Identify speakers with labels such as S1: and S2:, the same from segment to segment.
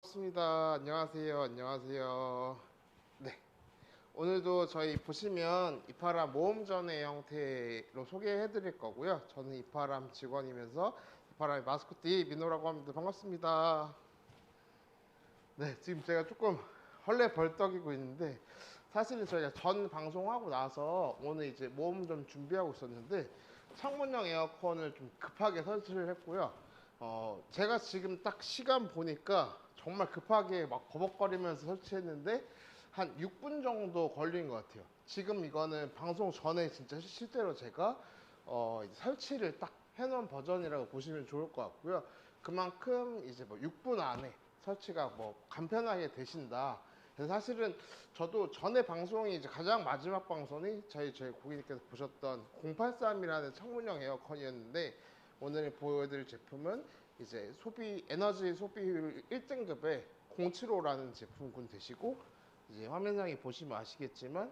S1: 반갑습니다. 안녕하세요. 안녕하세요. 네. 오늘도 저희 보시면 이파람 모험전의 형태로 소개해 드릴 거고요. 저는 이파람 직원이면서 이파람의 마스코트 민호라고 합니다. 반갑습니다. 네. 지금 제가 조금 헐레벌떡이고 있는데 사실은 저희가 전 방송하고 나서 오늘 이제 모험전 준비하고 있었는데 창문형 에어컨을 좀 급하게 설치를 했고요. 제가 지금 딱 시간 보니까 정말 급하게 막 버벅거리면서 설치했는데 한 6분 정도 걸린 것 같아요. 지금 이거는 방송 전에 진짜 실제로 제가 이제 설치를 딱 해놓은 버전이라고 보시면 좋을 것 같고요. 그만큼 이제 뭐 6분 안에 설치가 뭐 간편하게 되신다. 그래서 사실은 저도 전에 방송이 이제 가장 마지막 방송이 저희 고객님께서 보셨던 083이라는 창문형 에어컨이었는데 오늘 보여드릴 제품은 이제 에너지 소비율 1등급의 075라는 제품군 되시고 이제 화면상에 보시면 아시겠지만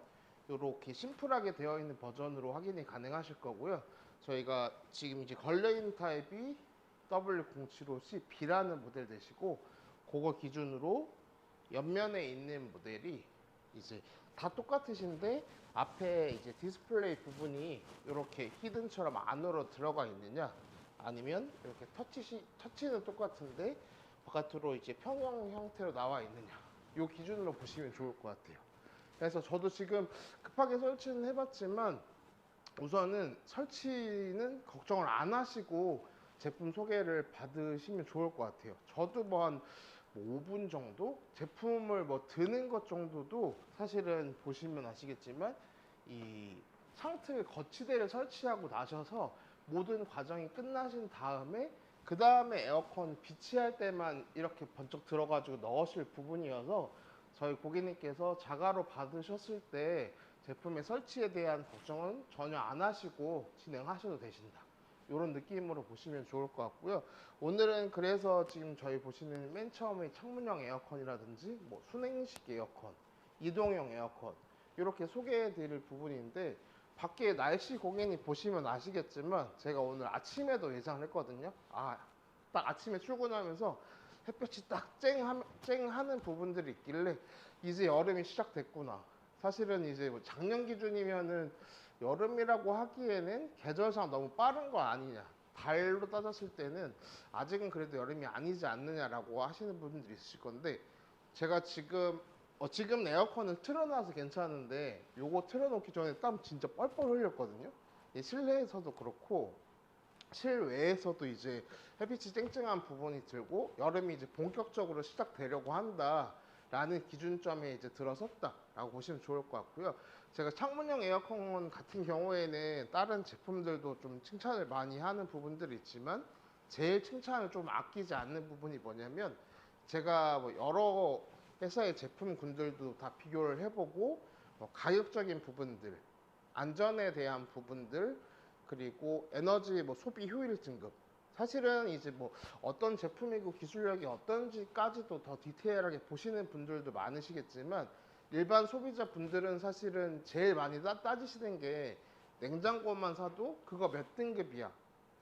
S1: 이렇게 심플하게 되어 있는 버전으로 확인이 가능하실 거고요. 저희가 지금 이제 걸레인 타입이 W075CB라는 모델 되시고 그거 기준으로 옆면에 있는 모델이 이제 다 똑같으신데 앞에 이제 디스플레이 부분이 이렇게 히든처럼 안으로 들어가 있느냐 아니면 이렇게 터치는 똑같은데 바깥으로 이제 평형 형태로 나와 있느냐 이 기준으로 보시면 좋을 것 같아요. 그래서 저도 지금 급하게 설치는 해봤지만 우선은 설치는 걱정을 안 하시고 제품 소개를 받으시면 좋을 것 같아요. 저도 뭐 한 5분 정도 제품을 뭐 드는 것 정도도 사실은 보시면 아시겠지만 이 상틀 거치대를 설치하고 나셔서 모든 과정이 끝나신 다음에 그 다음에 에어컨 비치할 때만 이렇게 번쩍 들어가지고 넣으실 부분이어서 저희 고객님께서 자가로 받으셨을 때 제품의 설치에 대한 걱정은 전혀 안 하시고 진행하셔도 되신다. 이런 느낌으로 보시면 좋을 것 같고요. 오늘은 그래서 지금 저희 보시는 맨 처음에 창문형 에어컨이라든지 뭐 순행식 에어컨, 이동형 에어컨 이렇게 소개해 드릴 부분인데 밖에 날씨 고객님 보시면 아시겠지만 제가 오늘 아침에도 예상을 했거든요. 딱 아침에 출근하면서 햇볕이 딱 쨍하는 부분들이 있길래 이제 여름이 시작됐구나. 사실은 이제 뭐 작년 기준이면은 여름이라고 하기에는 계절상 너무 빠른 거 아니냐. 달로 따졌을 때는 아직은 그래도 여름이 아니지 않느냐라고 하시는 분들이 있으실 건데 제가 지금 에어컨을 틀어놔서 괜찮은데 요거 틀어놓기 전에 땀 진짜 뻘뻘 흘렸거든요. 실내에서도 그렇고 실외에서도 이제 햇빛이 쨍쨍한 부분이 들고 여름이 이제 본격적으로 시작되려고 한다라는 기준점에 이제 들어섰다라고 보시면 좋을 것 같고요. 제가 창문형 에어컨 같은 경우에는 다른 제품들도 좀 칭찬을 많이 하는 부분들이 있지만 제일 칭찬을 좀 아끼지 않는 부분이 뭐냐면 제가 뭐 여러 회사의 제품군들도 다 비교를 해보고 가격적인 부분들, 안전에 대한 부분들, 그리고 에너지 뭐 소비 효율 등급. 사실은 이제 뭐 어떤 제품이고 기술력이 어떤지까지도 더 디테일하게 보시는 분들도 많으시겠지만 일반 소비자 분들은 사실은 제일 많이 따지시는 게 냉장고만 사도 그거 몇 등급이야.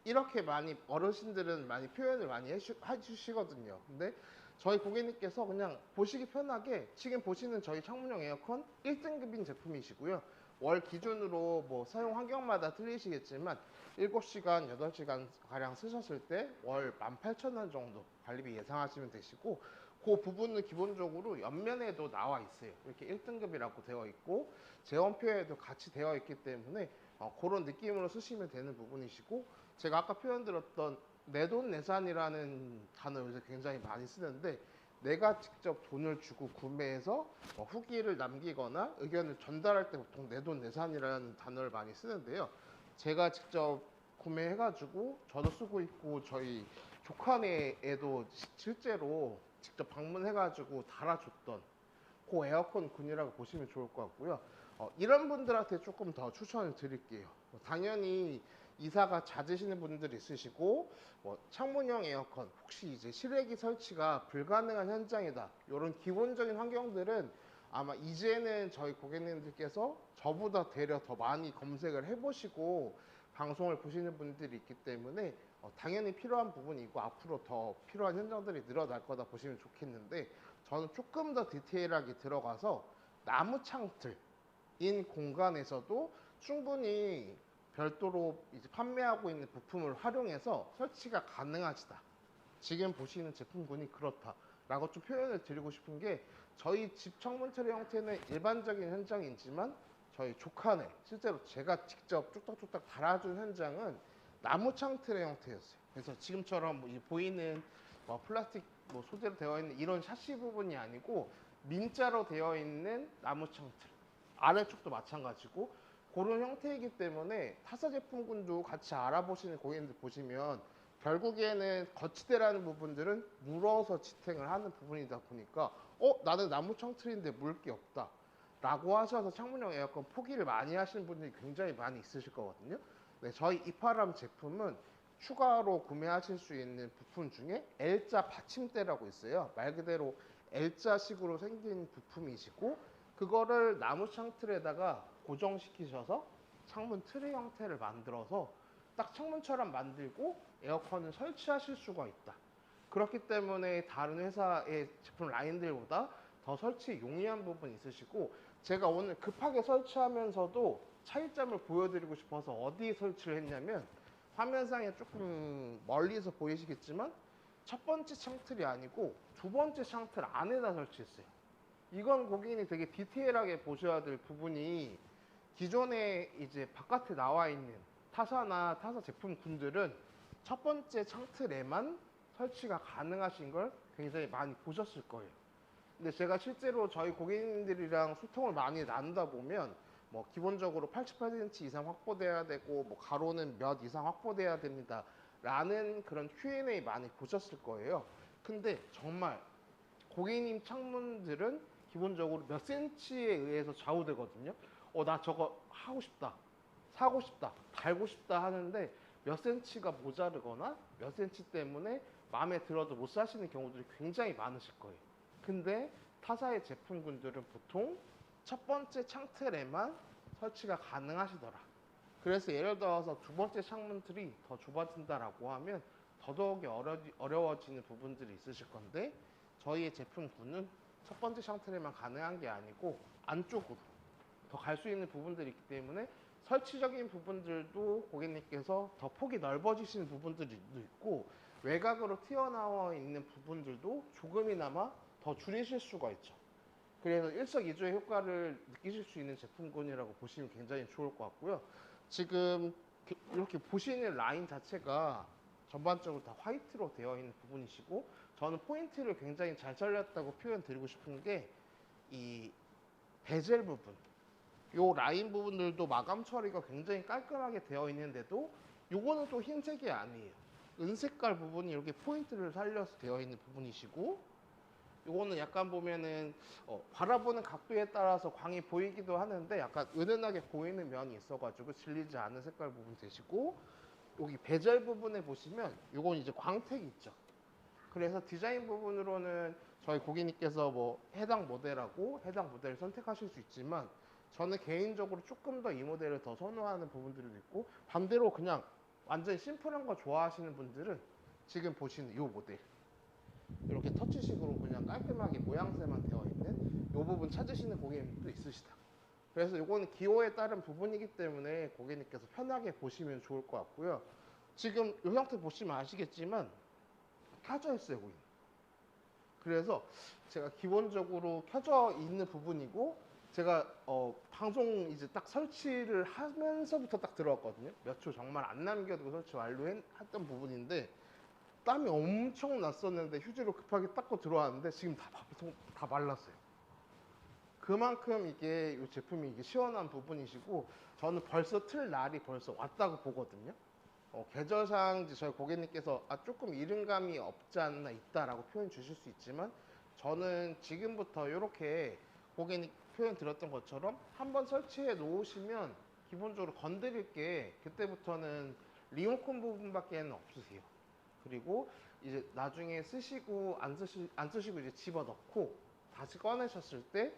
S1: 이렇게 많이 어르신들은 많이 표현을 많이 해주시거든요. 근데 저희 고객님께서 그냥 보시기 편하게 지금 보시는 저희 창문형 에어컨 1등급인 제품이시고요. 월 기준으로 뭐 사용 환경마다 틀리시겠지만 7시간, 8시간 가량 쓰셨을 때 월 18,000원 정도 관리비 예상하시면 되시고 그 부분은 기본적으로 옆면에도 나와 있어요. 이렇게 1등급이라고 되어 있고 제원표에도 같이 되어 있기 때문에 그런 느낌으로 쓰시면 되는 부분이시고 제가 아까 표현드렸던 내돈내산이라는 단어 요새 굉장히 많이 쓰는데 내가 직접 돈을 주고 구매해서 후기를 남기거나 의견을 전달할 때 보통 내돈내산이라는 단어를 많이 쓰는데요. 제가 직접 구매해가지고 저도 쓰고 있고 저희 조카네에도 실제로 직접 방문해가지고 달아줬던 그 에어컨 군이라고 보시면 좋을 것 같고요. 이런 분들한테 조금 더 추천을 드릴게요. 당연히 이사가 잦으시는 분들이 있으시고 창문형 에어컨 혹시 이제 실외기 설치가 불가능한 현장이다 이런 기본적인 환경들은 아마 이제는 저희 고객님들께서 저보다 되려 더 많이 검색을 해보시고 방송을 보시는 분들이 있기 때문에 당연히 필요한 부분이고 앞으로 더 필요한 현장들이 늘어날 거다 보시면 좋겠는데, 저는 조금 더 디테일하게 들어가서 나무 창틀인 공간에서도 충분히 별도로 이제 판매하고 있는 부품을 활용해서 설치가 가능하시다. 지금 보시는 제품군이 그렇다라고 좀 표현을 드리고 싶은 게, 저희 집 창문 트레 형태는 일반적인 현장이지만 저희 조칸에 실제로 제가 직접 뚝딱뚝딱 달아준 현장은 나무 창틀의 형태였어요. 그래서 지금처럼 뭐 보이는 플라스틱 소재로 되어 있는 이런 샤시 부분이 아니고 민자로 되어 있는 나무 창틀, 아래쪽도 마찬가지고 그런 형태이기 때문에 타사 제품군도 같이 알아보시는 고객님들 보시면 결국에는 거치대라는 부분들은 물어서 지탱을 하는 부분이다 보니까 나는 나무 창틀인데 물 게 없다 라고 하셔서 창문형 에어컨 포기를 많이 하시는 분들이 굉장히 많이 있으실 거거든요. 네, 저희 이파람 제품은 추가로 구매하실 수 있는 부품 중에 L자 받침대라고 있어요. 말 그대로 L자식으로 생긴 부품이시고, 그거를 나무 창틀에다가 고정시키셔서 창문 트레 형태를 만들어서 딱 창문처럼 만들고 에어컨을 설치하실 수가 있다. 그렇기 때문에 다른 회사의 제품 라인들보다 더 설치 용이한 부분이 있으시고, 제가 오늘 급하게 설치하면서도 차이점을 보여드리고 싶어서 어디에 설치를 했냐면, 화면상에 조금 멀리서 보이시겠지만 첫 번째 창틀이 아니고 두 번째 창틀 안에다 설치했어요. 이건 고객님이 되게 디테일하게 보셔야 될 부분이, 기존에 이제 바깥에 나와 있는 타사나 타사 제품군들은 첫 번째 창틀에만 설치가 가능하신 걸 굉장히 많이 보셨을 거예요. 근데 제가 실제로 저희 고객님들이랑 소통을 많이 나누다 보면 기본적으로 88cm 이상 확보돼야 되고 가로는 몇 이상 확보돼야 됩니다 라는 그런 Q&A 많이 보셨을 거예요. 근데 정말 고객님 창문들은 기본적으로 몇 센치에 의해서 좌우되거든요. 나 저거 하고 싶다, 사고 싶다, 달고 싶다 하는데 몇 센치가 모자르거나 몇 센치 때문에 마음에 들어도 못 사시는 경우들이 굉장히 많으실 거예요. 근데 타사의 제품군들은 보통 첫 번째 창틀에만 설치가 가능하시더라. 그래서 예를 들어서 두 번째 창문틀이 더 좁아진다라고 하면 더더욱이 어려워지는 부분들이 있으실 건데, 저희의 제품군은 첫 번째 창틀에만 가능한 게 아니고 안쪽으로 더 갈 수 있는 부분들이 있기 때문에 설치적인 부분들도 고객님께서 더 폭이 넓어지시는 부분들도 있고, 외곽으로 튀어나와 있는 부분들도 조금이나마 더 줄이실 수가 있죠. 그래서 일석이조의 효과를 느끼실 수 있는 제품군이라고 보시면 굉장히 좋을 것 같고요. 지금 이렇게 보시는 라인 자체가 전반적으로 다 화이트로 되어 있는 부분이시고, 저는 포인트를 굉장히 잘 잘렸다고 표현 드리고 싶은 게, 이 베젤 부분, 요 라인 부분들도 마감 처리가 굉장히 깔끔하게 되어 있는데도 요거는 또 흰색이 아니에요. 은색깔 부분이 이렇게 포인트를 살려서 되어 있는 부분이시고, 요거는 약간 보면은 바라보는 각도에 따라서 광이 보이기도 하는데 약간 은은하게 보이는 면이 있어가지고 질리지 않은 색깔 부분 되시고, 여기 베젤 부분에 보시면 요건 이제 광택이 있죠. 그래서 디자인 부분으로는 저희 고객님께서 해당 모델하고 해당 모델을 선택하실 수 있지만, 저는 개인적으로 조금 더 이 모델을 더 선호하는 부분들도 있고, 반대로 그냥 완전 심플한 거 좋아하시는 분들은 지금 보시는 이 모델, 이렇게 터치식으로 그냥 깔끔하게 모양새만 되어 있는 이 부분 찾으시는 고객님도 있으시다. 그래서 이거는 기호에 따른 부분이기 때문에 고객님께서 편하게 보시면 좋을 것 같고요. 지금 이 형태 보시면 아시겠지만 켜져 있어요, 고객님. 그래서 제가 기본적으로 켜져 있는 부분이고, 제가 방송 이제 딱 설치를 하면서부터 딱 들어왔거든요. 몇 초 정말 안 남겨두고 설치 완료했던 부분인데 땀이 엄청 났었는데 휴지로 급하게 닦고 들어왔는데 지금 다 말랐어요. 그만큼 이게 이 제품이 이게 시원한 부분이시고, 저는 벌써 틀 날이 벌써 왔다고 보거든요. 계절상 저희 고객님께서 조금 이른감이 없지 않나 있다라고 표현 주실 수 있지만, 저는 지금부터 이렇게 고객님 표현 드렸던 것처럼 한번 설치해 놓으시면 기본적으로 건드릴 게 그때부터는 리모컨 부분밖에 없으세요. 그리고 이제 나중에 쓰시고 안 쓰시고 이제 집어 넣고 다시 꺼내셨을 때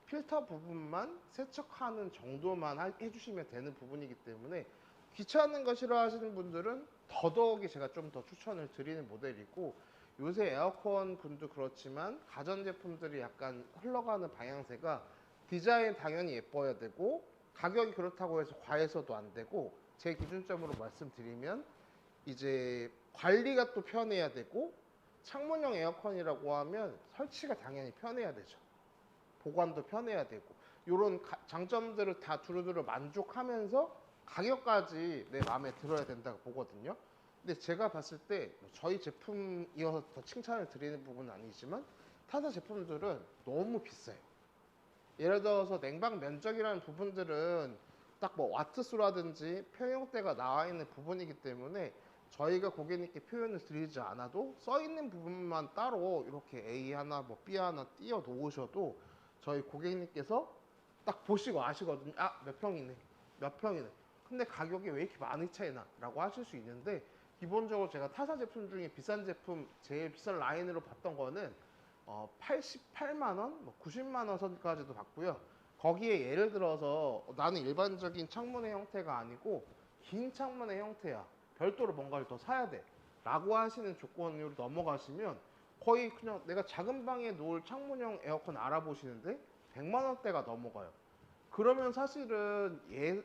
S1: 필터 부분만 세척하는 정도만 해주시면 되는 부분이기 때문에 귀찮은 거 싫어하시는 분들은 더더욱이 제가 좀 더 추천을 드리는 모델이고, 요새 에어컨 분도 그렇지만 가전제품들이 약간 흘러가는 방향새가 디자인 당연히 예뻐야 되고 가격이 그렇다고 해서 과해서도 안 되고, 제 기준점으로 말씀드리면 이제 관리가 또 편해야 되고, 창문형 에어컨이라고 하면 설치가 당연히 편해야 되죠. 보관도 편해야 되고, 이런 장점들을 다 두루두루 만족하면서 가격까지 내 마음에 들어야 된다고 보거든요. 근데 제가 봤을 때 저희 제품이어서 더 칭찬을 드리는 부분은 아니지만 타사 제품들은 너무 비싸요. 예를 들어서 냉방 면적이라는 부분들은 딱 뭐 와트수라든지 평형대가 나와 있는 부분이기 때문에 저희가 고객님께 표현을 드리지 않아도 써 있는 부분만 따로 이렇게 A 하나 뭐 B 하나 띄워 놓으셔도 저희 고객님께서 딱 보시고 아시거든요. 아, 몇 평이네, 몇 평이네. 근데 가격이 왜 이렇게 많이 차이나? 라고 하실 수 있는데, 기본적으로 제가 타사 제품 중에 비싼 제품, 제일 비싼 라인으로 봤던 거는 88만 원, 뭐 90만 원 선까지도 봤고요. 거기에 예를 들어서 나는 일반적인 창문의 형태가 아니고 긴 창문의 형태야, 별도로 뭔가를 더 사야 돼 라고 하시는 조건으로 넘어가시면 거의 그냥 내가 작은 방에 놓을 창문형 에어컨 알아보시는데 100만 원대가 넘어가요. 그러면 사실은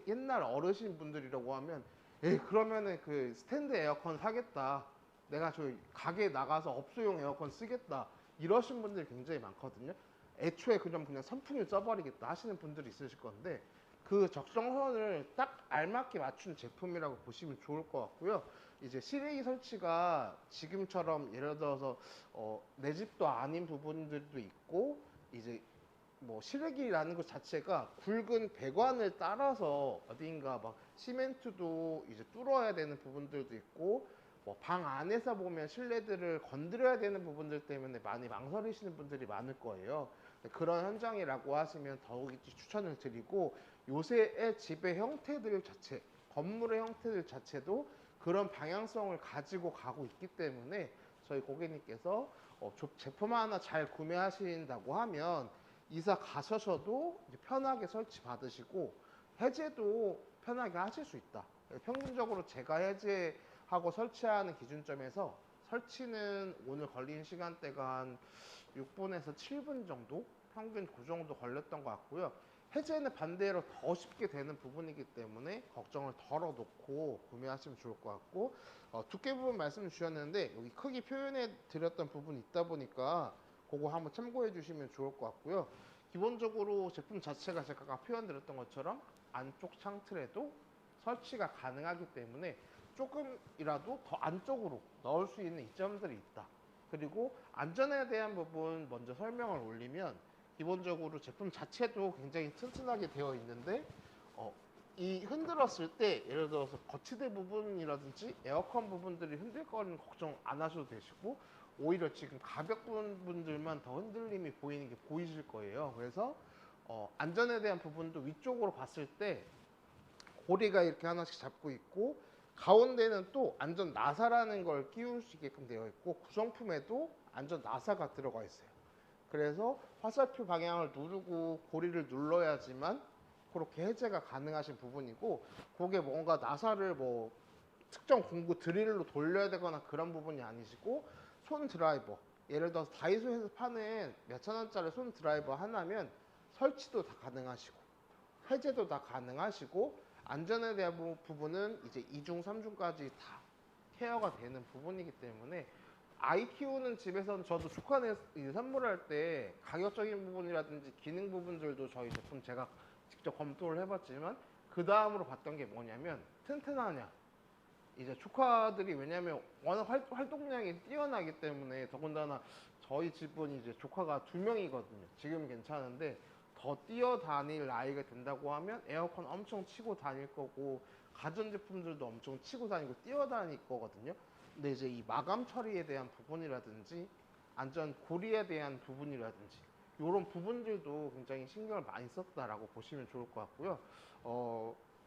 S1: 옛날 어르신 분들이라고 하면, 에 그러면은 그 스탠드 에어컨 사겠다, 내가 저 가게 나가서 업소용 에어컨 쓰겠다, 이러신 분들이 굉장히 많거든요. 애초에 그냥 선풍기 써버리겠다 하시는 분들이 있으실 건데, 그 적정선을 딱 알맞게 맞춘 제품이라고 보시면 좋을 것 같고요. 이제 실외기 설치가 지금처럼 예를 들어서 내 집도 아닌 부분들도 있고, 이제 뭐 실외기라는 것 자체가 굵은 배관을 따라서 어딘가 막 시멘트도 이제 뚫어야 되는 부분들도 있고, 뭐 방 안에서 보면 실내들을 건드려야 되는 부분들 때문에 많이 망설이시는 분들이 많을 거예요. 그런 현장이라고 하시면 더욱이 추천을 드리고, 요새의 집의 형태들 자체, 건물의 형태들 자체도 그런 방향성을 가지고 가고 있기 때문에 저희 고객님께서 제품 하나 잘 구매하신다고 하면 이사 가셔서도 편하게 설치 받으시고 해제도 편하게 하실 수 있다. 평균적으로 제가 해제하고 설치하는 기준점에서 설치는 오늘 걸린 시간대가 한 6분에서 7분 정도, 평균 그 정도 걸렸던 것 같고요. 해제는 반대로 더 쉽게 되는 부분이기 때문에 걱정을 덜어놓고 구매하시면 좋을 것 같고, 두께 부분 말씀 주셨는데 여기 크기 표현해 드렸던 부분이 있다 보니까 그거 한번 참고해 주시면 좋을 것 같고요. 기본적으로 제품 자체가 제가 아까 표현 드렸던 것처럼 안쪽 창틀에도 설치가 가능하기 때문에 조금이라도 더 안쪽으로 넣을 수 있는 이점들이 있다. 그리고 안전에 대한 부분 먼저 설명을 올리면, 기본적으로 제품 자체도 굉장히 튼튼하게 되어 있는데 이 흔들었을 때 예를 들어서 거치대 부분이라든지 에어컨 부분들이 흔들 거는 걱정 안 하셔도 되시고, 오히려 지금 가볍은 분들만 더 흔들림이 보이는 게 보이실 거예요. 그래서 안전에 대한 부분도 위쪽으로 봤을 때 고리가 이렇게 하나씩 잡고 있고, 가운데는 또 안전 나사라는 걸 끼울 수 있게끔 되어 있고, 구성품에도 안전 나사가 들어가 있어요. 그래서 화살표 방향을 누르고 고리를 눌러야지만 그렇게 해제가 가능하신 부분이고, 그게 뭔가 나사를 뭐 특정 공구 드릴로 돌려야 되거나 그런 부분이 아니시고, 손 드라이버, 예를 들어서 다이소에서 파는 몇천 원짜리 손 드라이버 하나면 설치도 다 가능하시고 해제도 다 가능하시고, 안전에 대한 부분은 이제 2중 3중까지 다 케어가 되는 부분이기 때문에, 아이 키우는 집에서는 저도 조카네 선물할 때 가격적인 부분이라든지 기능 부분들도 저희 제품 제가 직접 검토를 해봤지만 그 다음으로 봤던 게 뭐냐면 튼튼하냐. 이제 조카들이 왜냐면 워낙 활동량이 뛰어나기 때문에, 더군다나 저희 집은 이제 조카가 2명이거든요. 지금 괜찮은데 더 뛰어다닐 나이가 된다고 하면 에어컨 엄청 치고 다닐 거고, 가전제품들도 엄청 치고 다니고 뛰어다닐 거거든요. 근데 이제 이 마감 처리에 대한 부분이라든지 안전 고리에 대한 부분이라든지 이런 부분들도 굉장히 신경을 많이 썼다라고 보시면 좋을 것 같고요.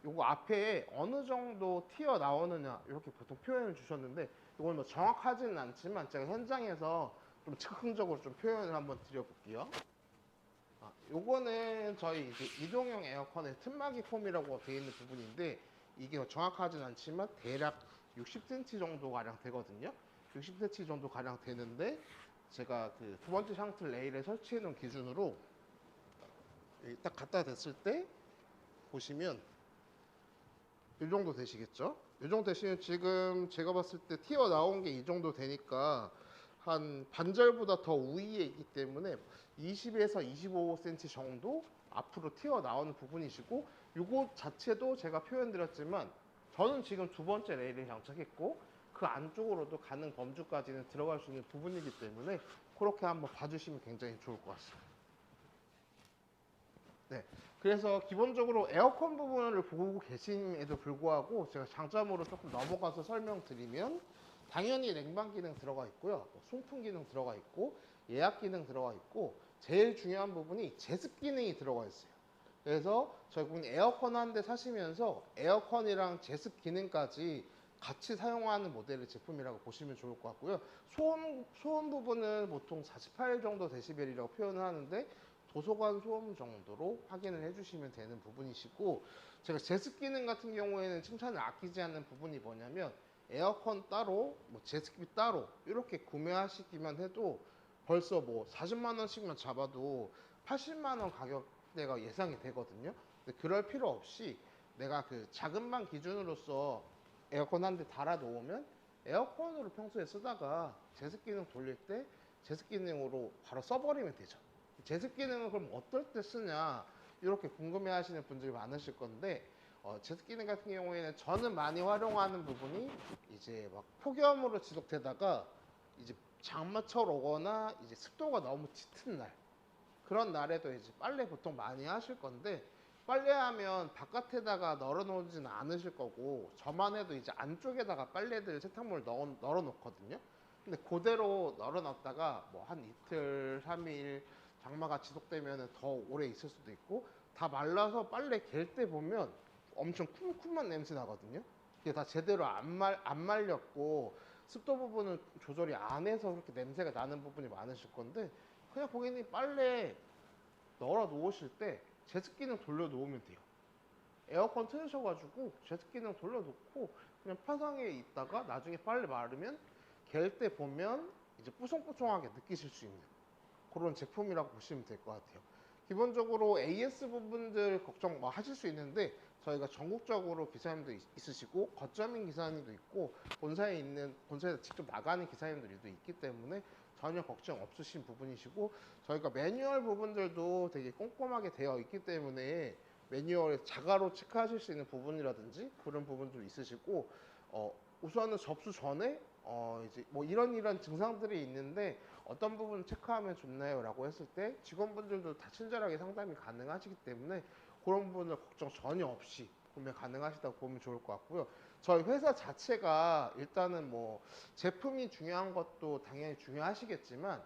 S1: 요거 앞에 어느 정도 튀어 나오느냐 이렇게 보통 표현을 주셨는데, 이건 뭐 정확하지는 않지만 제가 현장에서 좀 즉흥적으로 좀 표현을 한번 드려볼게요. 요거는 저희 이제 이동형 에어컨의 틈막이 폼이라고 되어 있는 부분인데, 이게 정확하진 않지만 대략 60cm 정도 가량 되거든요. 60cm 정도 가량 되는데 제가 그 두 번째 샹틀 레일에 설치해 놓은 기준으로 딱 갖다 댔을 때 보시면 이 정도 되시겠죠? 이 정도 되시면 지금 제가 봤을 때 튀어 나온 게 이 정도 되니까 한 반절보다 더 우위에 있기 때문에 20에서 25cm 정도 앞으로 튀어 나오는 부분이시고 이것 자체도 제가 표현드렸지만 저는 지금 두 번째 레일에 장착했고 그 안쪽으로도 가능 범주까지는 들어갈 수 있는 부분이기 때문에 그렇게 한번 봐주시면 굉장히 좋을 것 같습니다. 네. 그래서 기본적으로 에어컨 부분을 보고 계심에도 불구하고 제가 장점으로 조금 넘어가서 설명드리면 당연히 냉방 기능 들어가 있고요. 송풍 기능 들어가 있고 예약 기능 들어가 있고 제일 중요한 부분이 제습 기능이 들어가 있어요. 그래서 저희 고객님 에어컨 한 대 사시면서 에어컨이랑 제습 기능까지 같이 사용하는 모델의 제품이라고 보시면 좋을 것 같고요. 소음 부분은 보통 48 정도 데시벨이라고 표현을 하는데 도서관 소음 정도로 확인을 해주시면 되는 부분이시고 제가 제습 기능 같은 경우에는 칭찬을 아끼지 않는 부분이 뭐냐면 에어컨 따로 뭐 제습기 따로 이렇게 구매하시기만 해도 벌써 뭐 40만 원씩만 잡아도 80만 원 가격대가 예상이 되거든요. 근데 그럴 필요 없이 내가 그 작은 방 기준으로서 에어컨 한 대 달아 놓으면 에어컨으로 평소에 쓰다가 제습 기능 돌릴 때 제습 기능으로 바로 써버리면 되죠. 제습 기능은 그럼 어떨 때 쓰냐 이렇게 궁금해 하시는 분들이 많으실 건데 제습 기능 같은 경우에는 저는 많이 활용하는 부분이 이제 막 폭염으로 지속되다가 이제 장마철 오거나 이제 습도가 너무 짙은 날 그런 날에도 이제 빨래 보통 많이 하실 건데 빨래하면 바깥에다가 널어놓지는 않으실 거고 저만 해도 이제 안쪽에다가 빨래들 세탁물을 널어 놓거든요. 근데 그대로 널어놨다가 뭐 한 이틀, 3일 장마가 지속되면 더 오래 있을 수도 있고 다 말라서 빨래 갤 때 보면 엄청 쿰쿰한 냄새 나거든요. 그게 다 제대로 안 말렸고 습도 부분은 조절이 안 해서 그렇게 냄새가 나는 부분이 많으실 건데 그냥 고객님 빨래 널어 놓으실 때 제습기능 돌려 놓으면 돼요. 에어컨 틀으셔가지고 제습기능 돌려 놓고 그냥 파상에 있다가 나중에 빨래 마르면 갤 때 보면 이제 뽀송뽀송하게 느끼실 수 있는 그런 제품이라고 보시면 될 것 같아요. 기본적으로 AS 부분들 걱정 뭐 하실 수 있는데 저희가 전국적으로 기사님도 있으시고 거점인 기사님도 있고 본사에 직접 나가는 기사님들도 있기 때문에 전혀 걱정 없으신 부분이시고 저희가 매뉴얼 부분들도 되게 꼼꼼하게 되어 있기 때문에 매뉴얼에 자가로 체크하실 수 있는 부분이라든지 그런 부분도 있으시고 우선은 접수 전에 이제 뭐 이런 증상들이 있는데 어떤 부분 체크하면 좋나요? 라고 했을 때 직원분들도 다 친절하게 상담이 가능하시기 때문에 그런 부분을 걱정 전혀 없이 구매 가능하시다고 보면 좋을 것 같고요. 저희 회사 자체가 일단은 뭐 제품이 중요한 것도 당연히 중요하시겠지만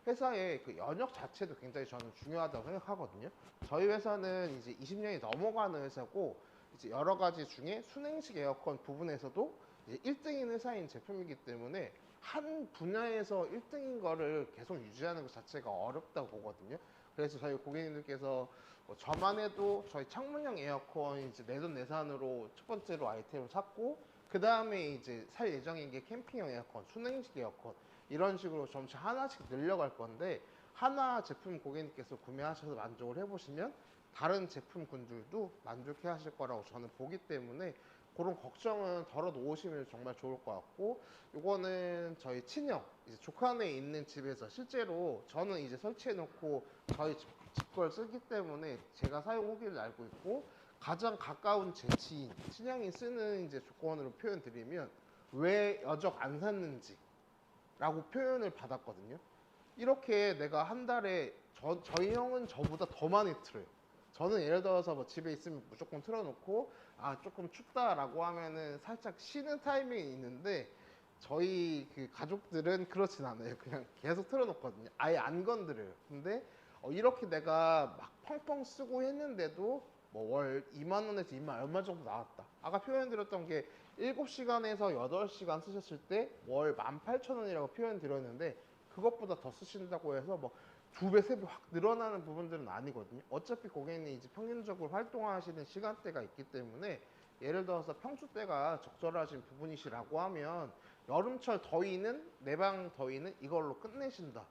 S1: 회사의 그 연역 자체도 굉장히 저는 중요하다고 생각하거든요. 저희 회사는 이제 20년이 넘어가는 회사고 이제 여러 가지 중에 순행식 에어컨 부분에서도 이제 1등인 회사인 제품이기 때문에 한 분야에서 1등인 거를 계속 유지하는 것 자체가 어렵다고 보거든요. 그래서 저희 고객님들께서 뭐 저만 해도 저희 창문형 에어컨 이제 내돈내산으로 첫 번째로 아이템을 샀고 그 다음에 이제 살 예정인 게 캠핑형 에어컨, 순행식 에어컨 이런 식으로 점차 하나씩 늘려갈 건데 하나 제품 고객님께서 구매하셔서 만족을 해보시면 다른 제품군들도 만족해 하실 거라고 저는 보기 때문에 그런 걱정은 덜어 놓으시면 정말 좋을 것 같고 이거는 저희 친형 이제 조카네 있는 집에서 실제로 저는 이제 설치해 놓고 저희 집 걸 쓰기 때문에 제가 사용 후기를 알고 있고 가장 가까운 제 지인 친형이 쓰는 이제 조건으로 표현드리면 왜 여적 안 샀는지 라고 표현을 받았거든요. 이렇게 내가 한 달에 저희 형은 저보다 더 많이 틀어요. 저는 예를 들어서 뭐 집에 있으면 무조건 틀어놓고 아 조금 춥다라고 하면은 살짝 쉬는 타이밍이 있는데 저희 그 가족들은 그렇진 않아요. 그냥 계속 틀어놓거든요. 아예 안 건드려요. 근데 이렇게 내가 막 펑펑 쓰고 했는데도 뭐 월 2만 원에서 2만 얼마 정도 나왔다. 아까 표현드렸던 게 7시간에서 8시간 쓰셨을 때 월 18,000원이라고 표현드렸는데 그것보다 더 쓰신다고 해서 뭐 2배, 3배 확 늘어나는 부분들은 아니거든요. 어차피 고객님이 이제 평균적으로 활동하시는 시간대가 있기 때문에 예를 들어서 평수대가 적절하신 부분이시라고 하면 여름철 더위는 내방 더위는 이걸로 끝내신다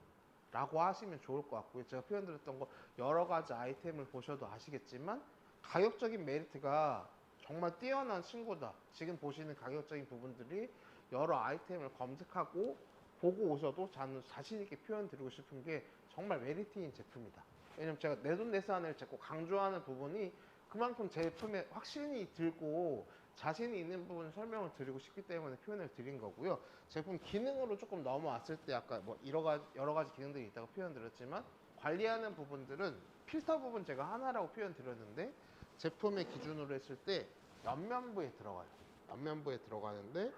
S1: 라고 하시면 좋을 것 같고요. 제가 표현드렸던 거 여러 가지 아이템을 보셔도 아시겠지만 가격적인 메리트가 정말 뛰어난 친구다. 지금 보시는 가격적인 부분들이 여러 아이템을 검색하고 보고 오셔도 저는 자신 있게 표현드리고 싶은 게 정말 메리트인 제품이다. 왜냐면 제가 내돈내산을 자꾸 강조하는 부분이 그만큼 제품에 확신이 들고 자신이 있는 부분 설명을 드리고 싶기 때문에 표현을 드린 거고요. 제품 기능으로 조금 넘어왔을 때 아까 뭐 여러 가지 기능들이 있다고 표현드렸지만 관리하는 부분들은 필터 부분 제가 하나라고 표현드렸는데 제품의 기준으로 했을 때 옆면부에 들어가요. 옆면부에 들어가는데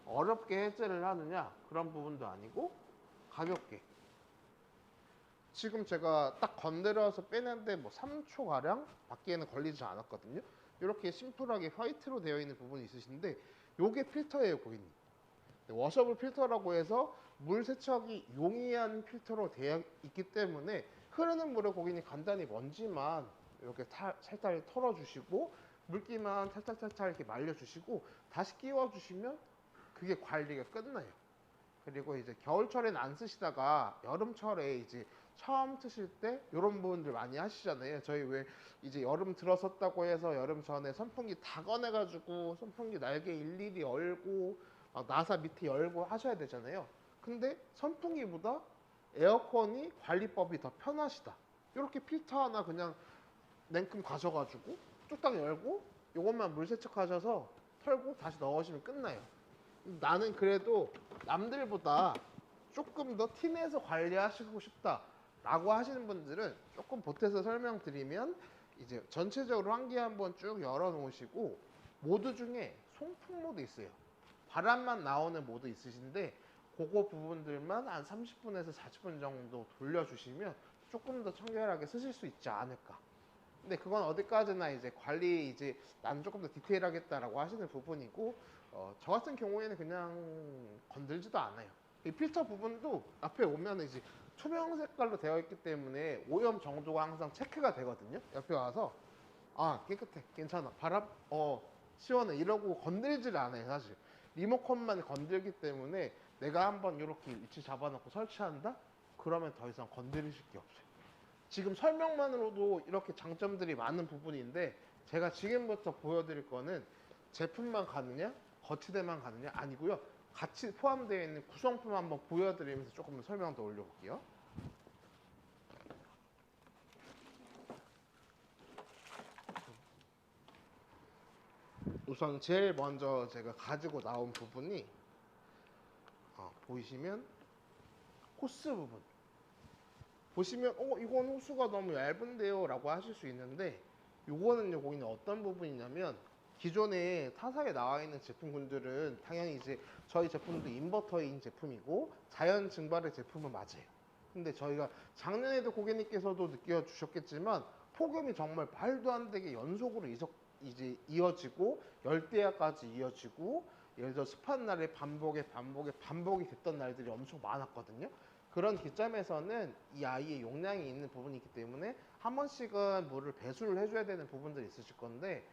S1: 어렵게 해제를 하느냐 그런 부분도 아니고 가볍게 지금 제가 딱 건드려서 빼는데 뭐 3초 가량 밖에는 걸리지 않았거든요. 이렇게 심플하게 화이트로 되어 있는 부분이 있으신데 요게 필터예요, 고객님. 워셔블 필터라고 해서 물 세척이 용이한 필터로 되어 있기 때문에 흐르는 물에 고객님 간단히 먼지만 이렇게 살짝 털어주시고 물기만 살짝 이렇게 말려주시고 다시 끼워주시면 그게 관리가 끝나요. 그리고 이제 겨울철에는 안 쓰시다가 여름철에 이제 처음 트실 때 이런 부분들 많이 하시잖아요. 저희 왜 이제 여름 들어섰다고 해서 여름 전에 선풍기 다 꺼내가지고 선풍기 날개 일일이 열고 막 나사 밑에 열고 하셔야 되잖아요. 근데 선풍기보다 에어컨이 관리법이 더 편하시다. 이렇게 필터 하나 그냥 냉큼 가셔가지고 뚝딱 열고 이것만 물 세척하셔서 털고 다시 넣으시면 끝나요. 나는 그래도 남들보다 조금 더 티내서 관리하시고 싶다 라고 하시는 분들은 조금 보태서 설명드리면 이제 전체적으로 환기 한번 쭉 열어 놓으시고 모드 중에 송풍 모드 있어요. 바람만 나오는 모드 있으신데 그거 부분들만 한 30분에서 40분 정도 돌려주시면 조금 더 청결하게 쓰실 수 있지 않을까. 근데 그건 어디까지나 이제 관리 이제 나는 조금 더 디테일하겠다라고 하시는 부분이고 저 같은 경우에는 그냥 건들지도 않아요. 이 필터 부분도 앞에 오면 이제 투명 색깔로 되어 있기 때문에 오염 정도가 항상 체크가 되거든요. 옆에 와서 아 깨끗해 괜찮아 바람 시원해 이러고 건들지를 않아요. 사실 리모컨만 건들기 때문에 내가 한번 이렇게 위치 잡아놓고 설치한다? 그러면 더 이상 건드리실 게 없어요. 지금 설명만으로도 이렇게 장점들이 많은 부분인데 제가 지금부터 보여드릴 거는 제품만 가느냐 거치대만 가느냐 아니고요. 같이 포함되어 있는 구성품 한번 보여드리면서 조금 더 설명 더 올려볼게요. 우선 제일 먼저 제가 가지고 나온 부분이 보이시면 호스 부분 보시면 이건 호스가 너무 얇은데요 라고 하실 수 있는데 요거는요 고객님 어떤 부분이냐면 기존에 타사에 나와 있는 제품군들은 당연히 이제 저희 제품도 인버터인 제품이고 자연 증발의 제품은 맞아요. 근데 저희가 작년에도 고객님께서도 느껴주셨겠지만 폭염이 정말 말도 안 되게 연속으로 이제 이어지고 열대야까지 이어지고 예를 들어 습한 날에 반복이 됐던 날들이 엄청 많았거든요. 그런 기점에서는 이 아이의 용량이 있는 부분이 있기 때문에 한 번씩은 물을 배수를 해줘야 되는 부분들이 있으실 건데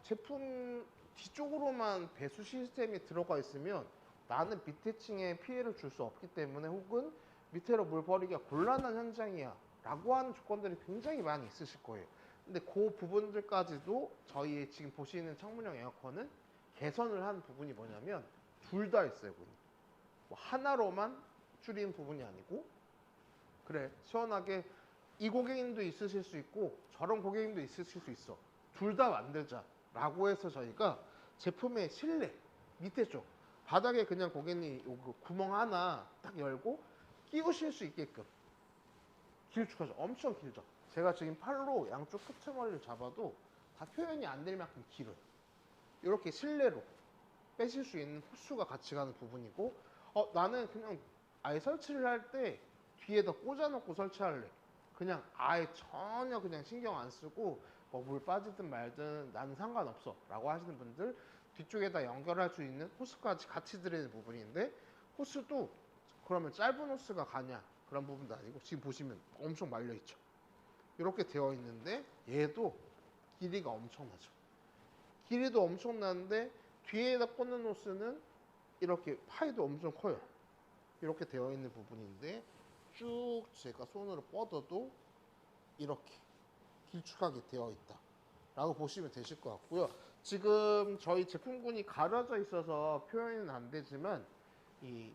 S1: 제품 뒤쪽으로만 배수 시스템이 들어가 있으면 나는 밑에 층에 피해를 줄 수 없기 때문에 혹은 밑으로 물 버리기가 곤란한 현장이야 라고 하는 조건들이 굉장히 많이 있으실 거예요. 근데 그 부분들까지도 저희 지금 보시는 창문형 에어컨은 개선을 한 부분이 뭐냐면 둘 다 있어요. 뭐 하나로만 줄인 부분이 아니고 그래 시원하게 이 고객님도 있으실 수 있고 저런 고객님도 있으실 수 있어 둘 다 만들자 라고 해서 저희가 제품의 실내 밑에 쪽 바닥에 그냥 고객님 요 구멍 하나 딱 열고 끼우실 수 있게끔 길쭉하죠. 엄청 길죠. 제가 지금 팔로 양쪽 끝머리를 잡아도 다 표현이 안 될 만큼 길어요. 이렇게 실내로 빼실 수 있는 호스가 같이 가는 부분이고 나는 그냥 아예 설치를 할 때 뒤에다 꽂아놓고 설치할래. 그냥 아예 전혀 그냥 신경 안 쓰고 물 빠지든 말든 나는 상관없어 라고 하시는 분들 뒤쪽에다 연결할 수 있는 호스까지 같이 드리는 부분인데 호스도 그러면 짧은 호스가 가냐 그런 부분도 아니고 지금 보시면 엄청 말려있죠. 이렇게 되어 있는데 얘도 길이가 엄청나죠. 길이도 엄청나는데 뒤에다 꽂는 호스는 이렇게 파이도 엄청 커요. 이렇게 되어 있는 부분인데 쭉 제가 손으로 뻗어도 이렇게 길쭉하게 되어 있다 라고 보시면 되실 것 같고요. 지금 저희 제품군이 가려져 있어서 표현은 안 되지만 이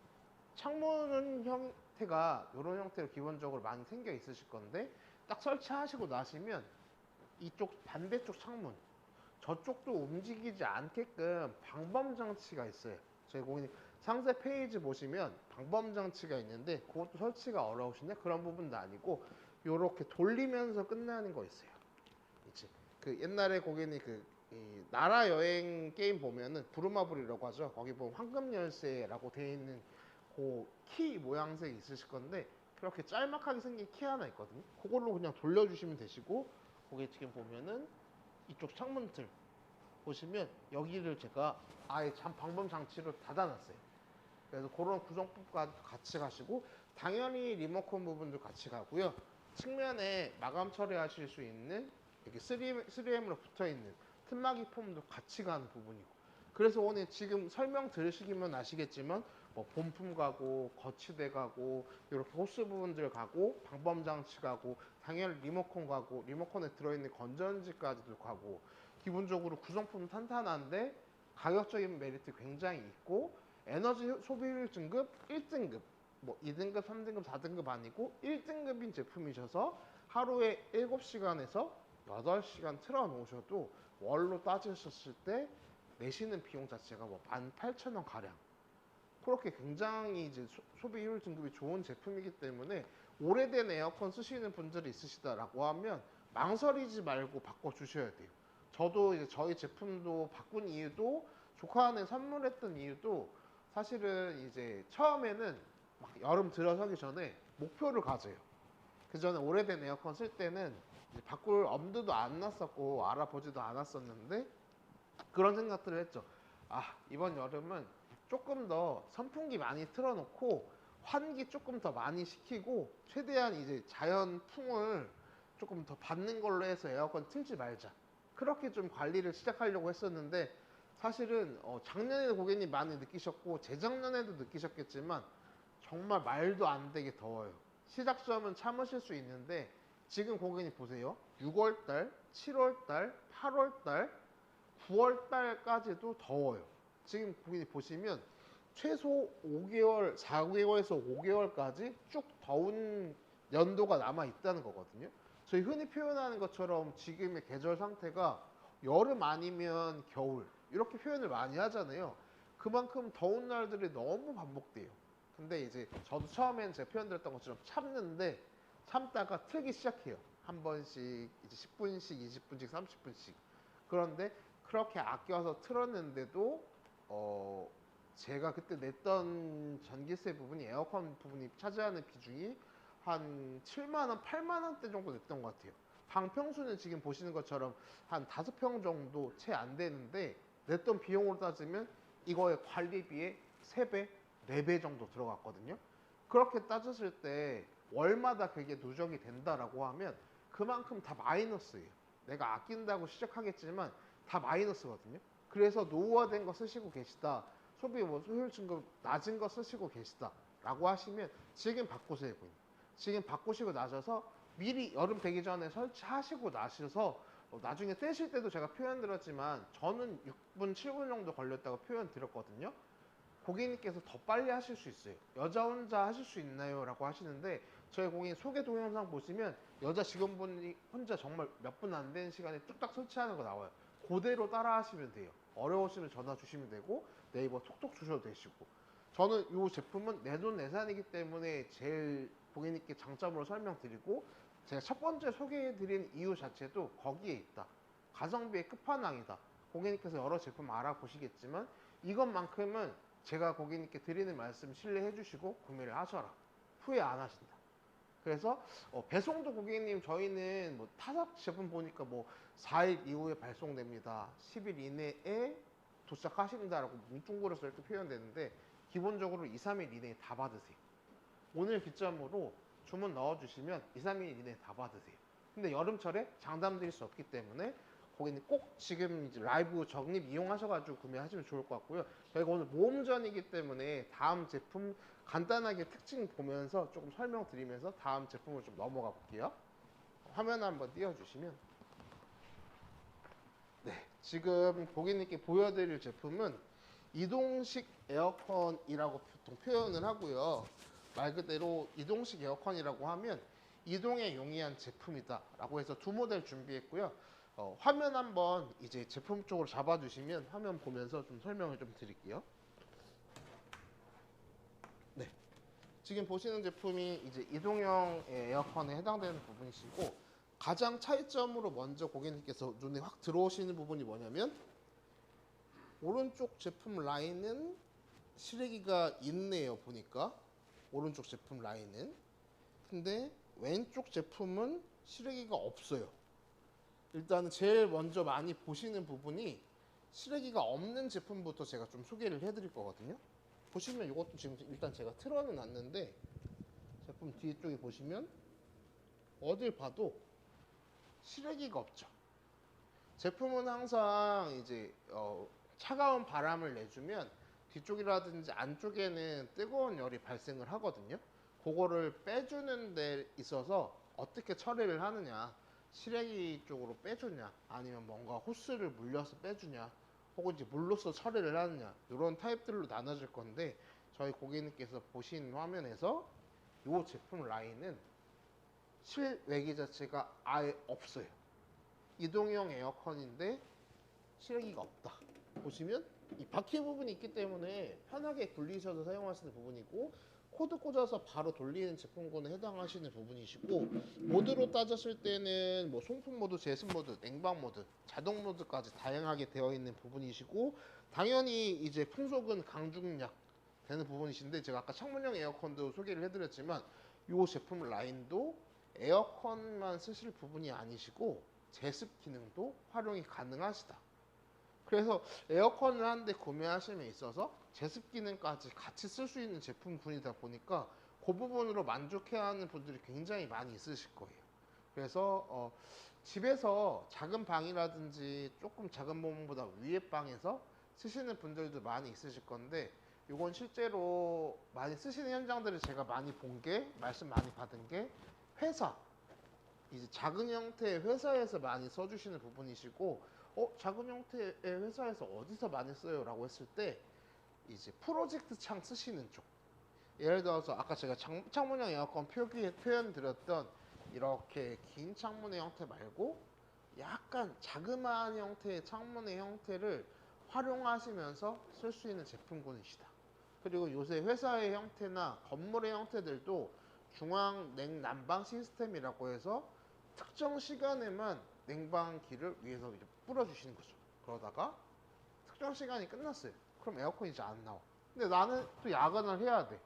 S1: 창문 형태가 이런 형태로 기본적으로 많이 생겨 있으실 건데 딱 설치하시고 나시면 이쪽 반대쪽 창문 저쪽도 움직이지 않게끔 방범 장치가 있어요. 저희 고객님 상세 페이지 보시면 방범 장치가 있는데 그것도 설치가 어려우신데 그런 부분도 아니고 이렇게 돌리면서 끝나는 거 있어요. 이제 그 옛날에 고객님 이 나라 여행 게임 보면은 부루마블이라고 하죠. 거기 보면 황금 열쇠라고 되어 있는 그 키 모양색이 있으실 건데 그렇게 짤막하게 생긴 키 하나 있거든요. 그걸로 그냥 돌려주시면 되시고 거기 지금 보면은 이쪽 창문들 보시면 여기를 제가 아예 방범 장치로 닫아놨어요. 그래서 그런 구성품과 같이 가시고 당연히 리모컨 부분도 같이 가고요. 측면에 마감 처리하실 수 있는 이렇게 3M으로 붙어있는 틈막이 폼도 같이 가는 부분이고 그래서 오늘 지금 설명 들으시기만 아시겠지만 뭐 본품 가고 거치대 가고 이렇게 호스 부분들 가고 방범 장치 가고 당연히 리모컨 가고 리모컨에 들어있는 건전지까지도 가고 기본적으로 구성품 탄탄한데 가격적인 메리트 굉장히 있고 에너지 소비율 등급 1등급 뭐 2등급, 3등급, 4등급 아니고 1등급인 제품이셔서 하루에 7시간에서 8시간 틀어 놓으셔도 월로 따지셨을 때 내시는 비용 자체가 뭐 18,000원 가량 그렇게 굉장히 이제 소비율 등급이 좋은 제품이기 때문에 오래된 에어컨 쓰시는 분들이 있으시다라고 하면 망설이지 말고 바꿔주셔야 돼요. 저도 이제 저희 제품도 바꾼 이유도 조카한테 선물했던 이유도 사실은 이제 처음에는 막 여름 들어서기 전에 목표를 가져요. 그 전에 오래된 에어컨 쓸 때는 이제 바꿀 엄두도 안 났었고 알아보지도 않았었는데 그런 생각들을 했죠. 아, 이번 여름은 조금 더 선풍기 많이 틀어놓고 환기 조금 더 많이 시키고 최대한 이제 자연 풍을 조금 더 받는 걸로 해서 에어컨 틀지 말자. 그렇게 좀 관리를 시작하려고 했었는데 사실은 작년에도 고객님 많이 느끼셨고 재작년에도 느끼셨겠지만 정말 말도 안 되게 더워요. 시작점은 참으실 수 있는데 지금 고객님 보세요. 6월달, 7월달, 8월달, 9월달까지도 더워요. 지금 고객님 보시면 최소 5개월, 4개월에서 5개월까지 쭉 더운 연도가 남아 있다는 거거든요. 저희 흔히 표현하는 것처럼 지금의 계절 상태가 여름 아니면 겨울 이렇게 표현을 많이 하잖아요. 그만큼 더운 날들이 너무 반복돼요. 근데 이제 저도 처음엔 제가 표현드렸던 것처럼 참는데 참다가 틀기 시작해요. 한 번씩 이제 10분씩, 20분씩, 30분씩. 그런데 그렇게 아껴서 틀었는데도 제가 그때 냈던 전기세 부분이 에어컨 부분이 차지하는 비중이 한 7만 원, 8만 원대 정도 냈던 것 같아요. 방 평수는 지금 보시는 것처럼 한 5평 정도 채 안 되는데 냈던 비용으로 따지면 이거의 관리비의 3배, 4배 정도 들어갔거든요. 그렇게 따졌을 때 월마다 그게 누적이 된다라고 하면 그만큼 다 마이너스예요. 내가 아낀다고 시작하겠지만 다 마이너스거든요. 그래서 노후화된 거 쓰시고 계시다. 소비 뭐 효율 증급 낮은 거 쓰시고 계시다. 라고 하시면 지금 바꾸세요. 지금 바꾸시고 나셔서 미리 여름 되기 전에 설치하시고 나셔서 나중에 떼실 때도 제가 표현 드렸지만 저는 6분, 7분 정도 걸렸다고 표현 드렸거든요. 고객님께서 더 빨리 하실 수 있어요. 여자 혼자 하실 수 있나요? 라고 하시는데 저희 고객님 소개 동영상 보시면 여자 직원분이 혼자 정말 몇 분 안 되는 시간에 뚝딱 설치하는 거 나와요. 그대로 따라 하시면 돼요. 어려우시면 전화 주시면 되고 네이버 톡톡 주셔도 되시고 저는 이 제품은 내돈내산이기 때문에 제일 고객님께 장점으로 설명드리고 제가 첫 번째 소개해드린 이유 자체도 거기에 있다. 가성비의 끝판왕이다. 고객님께서 여러 제품 알아보시겠지만 이것만큼은 제가 고객님께 드리는 말씀 신뢰해 주시고 구매를 하셔라. 후회 안 하신다. 그래서 배송도 고객님 저희는 뭐 타사 제품 보니까 뭐 4일 이후에 발송됩니다. 10일 이내에 도착하신다라고 뭉뚱그려서 이렇게 표현되는데 기본적으로 2, 3일 이내에 다 받으세요. 오늘 기점으로 주문 넣어주시면 2, 3일 이내에 다 받으세요. 근데 여름철에 장담 드릴 수 없기 때문에 고객님 꼭 지금 이제 라이브 적립 이용하셔가지고 구매하시면 좋을 것 같고요. 저희가 오늘 모험전이기 때문에 다음 제품 간단하게 특징 보면서 조금 설명드리면서 다음 제품을 좀 넘어가 볼게요. 화면 한번 띄워주시면, 네, 지금 고객님께 보여드릴 제품은 이동식 에어컨이라고 보통 표현을 하고요. 말 그대로 이동식 에어컨이라고 하면 이동에 용이한 제품이다 라고 해서 두 모델 준비했고요. 화면 한번 이제 제품 쪽으로 잡아주시면 화면 보면서 좀 설명을 좀 드릴게요. 네, 지금 보시는 제품이 이제 이동형 에어컨에 해당되는 부분이시고, 가장 차이점으로 먼저 고객님께서 눈에 확 들어오시는 부분이 뭐냐면, 오른쪽 제품 라인은 실외기가 있네요. 보니까 오른쪽 제품 라인은, 근데 왼쪽 제품은 실외기가 없어요. 일단은 제일 먼저 많이 보시는 부분이 실외기가 없는 제품부터 제가 좀 소개를 해드릴 거거든요. 보시면 이것도 지금 일단 제가 틀어는 놨는데, 제품 뒤쪽에 보시면 어딜 봐도 실외기가 없죠. 제품은 항상 이제 차가운 바람을 내주면 뒤쪽이라든지 안쪽에는 뜨거운 열이 발생을 하거든요. 그거를 빼주는 데 있어서 어떻게 처리를 하느냐, 실외기 쪽으로 빼주냐, 아니면 뭔가 호스를 물려서 빼주냐, 혹은 이제 물로서 처리를 하느냐, 이런 타입들로 나눠질 건데, 저희 고객님께서 보신 화면에서 이 제품 라인은 실외기 자체가 아예 없어요. 이동형 에어컨인데 실외기가 없다. 보시면 이 바퀴 부분이 있기 때문에 편하게 굴리셔서 사용하시는 부분이고, 코드 꽂아서 바로 돌리는 제품군에 해당하시는 부분이시고, 모드로 따졌을 때는 뭐 송풍 모드, 제습 모드, 냉방 모드, 자동 모드까지 다양하게 되어 있는 부분이시고, 당연히 이제 풍속은 강중약 되는 부분이신데, 제가 아까 창문형 에어컨도 소개를 해드렸지만 이 제품 라인도 에어컨만 쓰실 부분이 아니시고 제습 기능도 활용이 가능하시다. 그래서 에어컨을 한 대 구매하심에 있어서 제습 기능까지 같이 쓸 수 있는 제품군이다 보니까 그 부분으로 만족해야 하는 분들이 굉장히 많이 있으실 거예요. 그래서 집에서 작은 방이라든지 조금 작은 부분보다 위에 방에서 쓰시는 분들도 많이 있으실 건데, 이건 실제로 많이 쓰시는 현장들을 제가 많이 본 게, 말씀 많이 받은 게, 회사, 이제 작은 형태의 회사에서 많이 써주시는 부분이시고, 작은 형태의 회사에서 어디서 많이 써요? 라고 했을 때, 이제 프로젝트 창 쓰시는 쪽. 예를 들어서 아까 제가 창문형 에어컨 표현 드렸던 이렇게 긴 창문의 형태 말고 약간 자그마한 형태의 창문의 형태를 활용하시면서 쓸 수 있는 제품군이시다. 그리고 요새 회사의 형태나 건물의 형태들도 중앙 냉난방 시스템이라고 해서 특정 시간에만 냉방기를 위에서 이제 뿌려주시는 거죠. 그러다가 특정 시간이 끝났어요. 그럼 에어컨이 이제 안 나와. 근데 나는 또 야근을 해야 돼.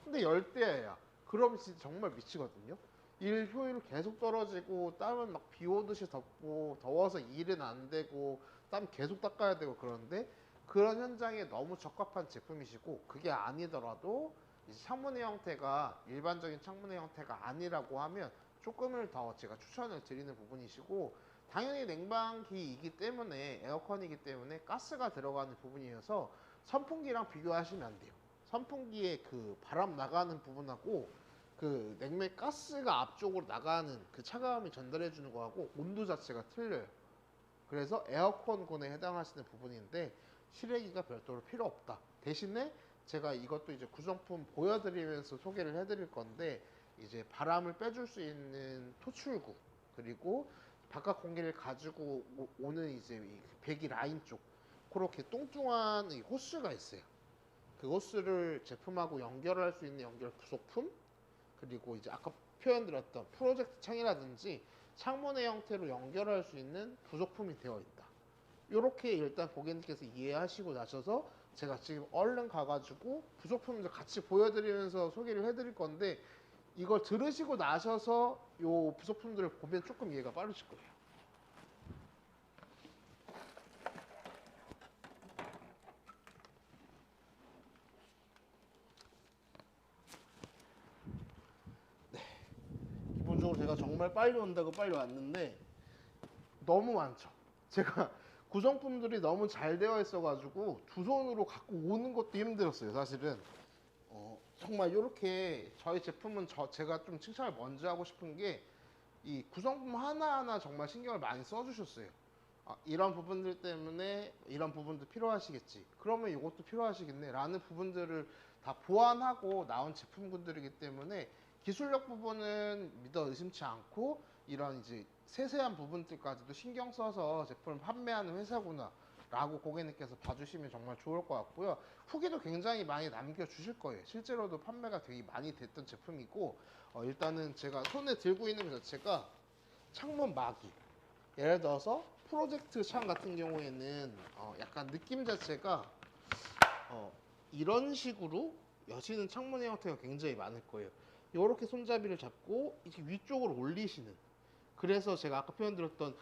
S1: 근데 열대야야. 그럼 진짜 정말 미치거든요. 일 효율 계속 떨어지고, 땀은 막 비 오듯이 덥고, 더워서 일은 안 되고, 땀 계속 닦아야 되고, 그런데 그런 현장에 너무 적합한 제품이시고, 그게 아니더라도 이제 창문의 형태가 일반적인 창문의 형태가 아니라고 하면 조금을 더 제가 추천을 드리는 부분이시고, 당연히 냉방기이기 때문에, 에어컨이기 때문에 가스가 들어가는 부분이어서 선풍기랑 비교하시면 안 돼요. 선풍기의 그 바람 나가는 부분하고 그 냉매 가스가 앞쪽으로 나가는 그 차가움이 전달해 주는 거하고 온도 자체가 틀려요. 그래서 에어컨군에 해당하시는 부분인데 실외기가 별도로 필요 없다. 대신에 제가 이것도 이제 구성품 보여드리면서 소개를 해드릴 건데, 이제 바람을 빼줄 수 있는 토출구, 그리고 바깥 공기를 가지고 오는 이제 이 배기 라인 쪽, 그렇게 뚱뚱한 이 호스가 있어요. 그 호스를 제품하고 연결할 수 있는 연결 부속품, 그리고 이제 아까 표현드렸던 프로젝트 창이라든지 창문의 형태로 연결할 수 있는 부속품이 되어 있다. 이렇게 일단 고객님께서 이해하시고 나셔서 제가 지금 얼른 가가지고 부속품들 같이 보여드리면서 소개를 해드릴 건데, 이걸 들으시고 나셔서 이 부속품들을 보면 조금 이해가 빠르실 거예요. 기본적으로 제가 정말 빨리 온다고 빨리 왔는데 너무 많죠. 제가 구성품들이 너무 잘 되어 있어가지고 두 손으로 갖고 오는 것도 힘들었어요, 사실은. 정말 이렇게 저희 제품은 제가 좀 칭찬을 먼저 하고 싶은 게 이 구성품 하나하나 정말 신경을 많이 써주셨어요. 이런 부분들 때문에 이런 부분도 필요하시겠지. 그러면 이것도 필요하시겠네. 라는 부분들을 다 보완하고 나온 제품군들이기 때문에 기술력 부분은 믿어 의심치 않고 이런 이제 세세한 부분들까지도 신경 써서 제품을 판매하는 회사구나 라고 고객님께서 봐주시면 정말 좋을 것 같고요. 후기도 굉장히 많이 남겨주실 거예요. 실제로도 판매가 되게 많이 됐던 제품이고, 일단은 제가 손에 들고 있는 것 자체가 창문 막이, 예를 들어서 프로젝트 창 같은 경우에는 약간 느낌 자체가 이런 식으로 여시는 창문의 형태가 굉장히 많을 거예요. 이렇게 손잡이를 잡고 이렇게 위쪽으로 올리시는, 그래서 제가 아까 표현드렸던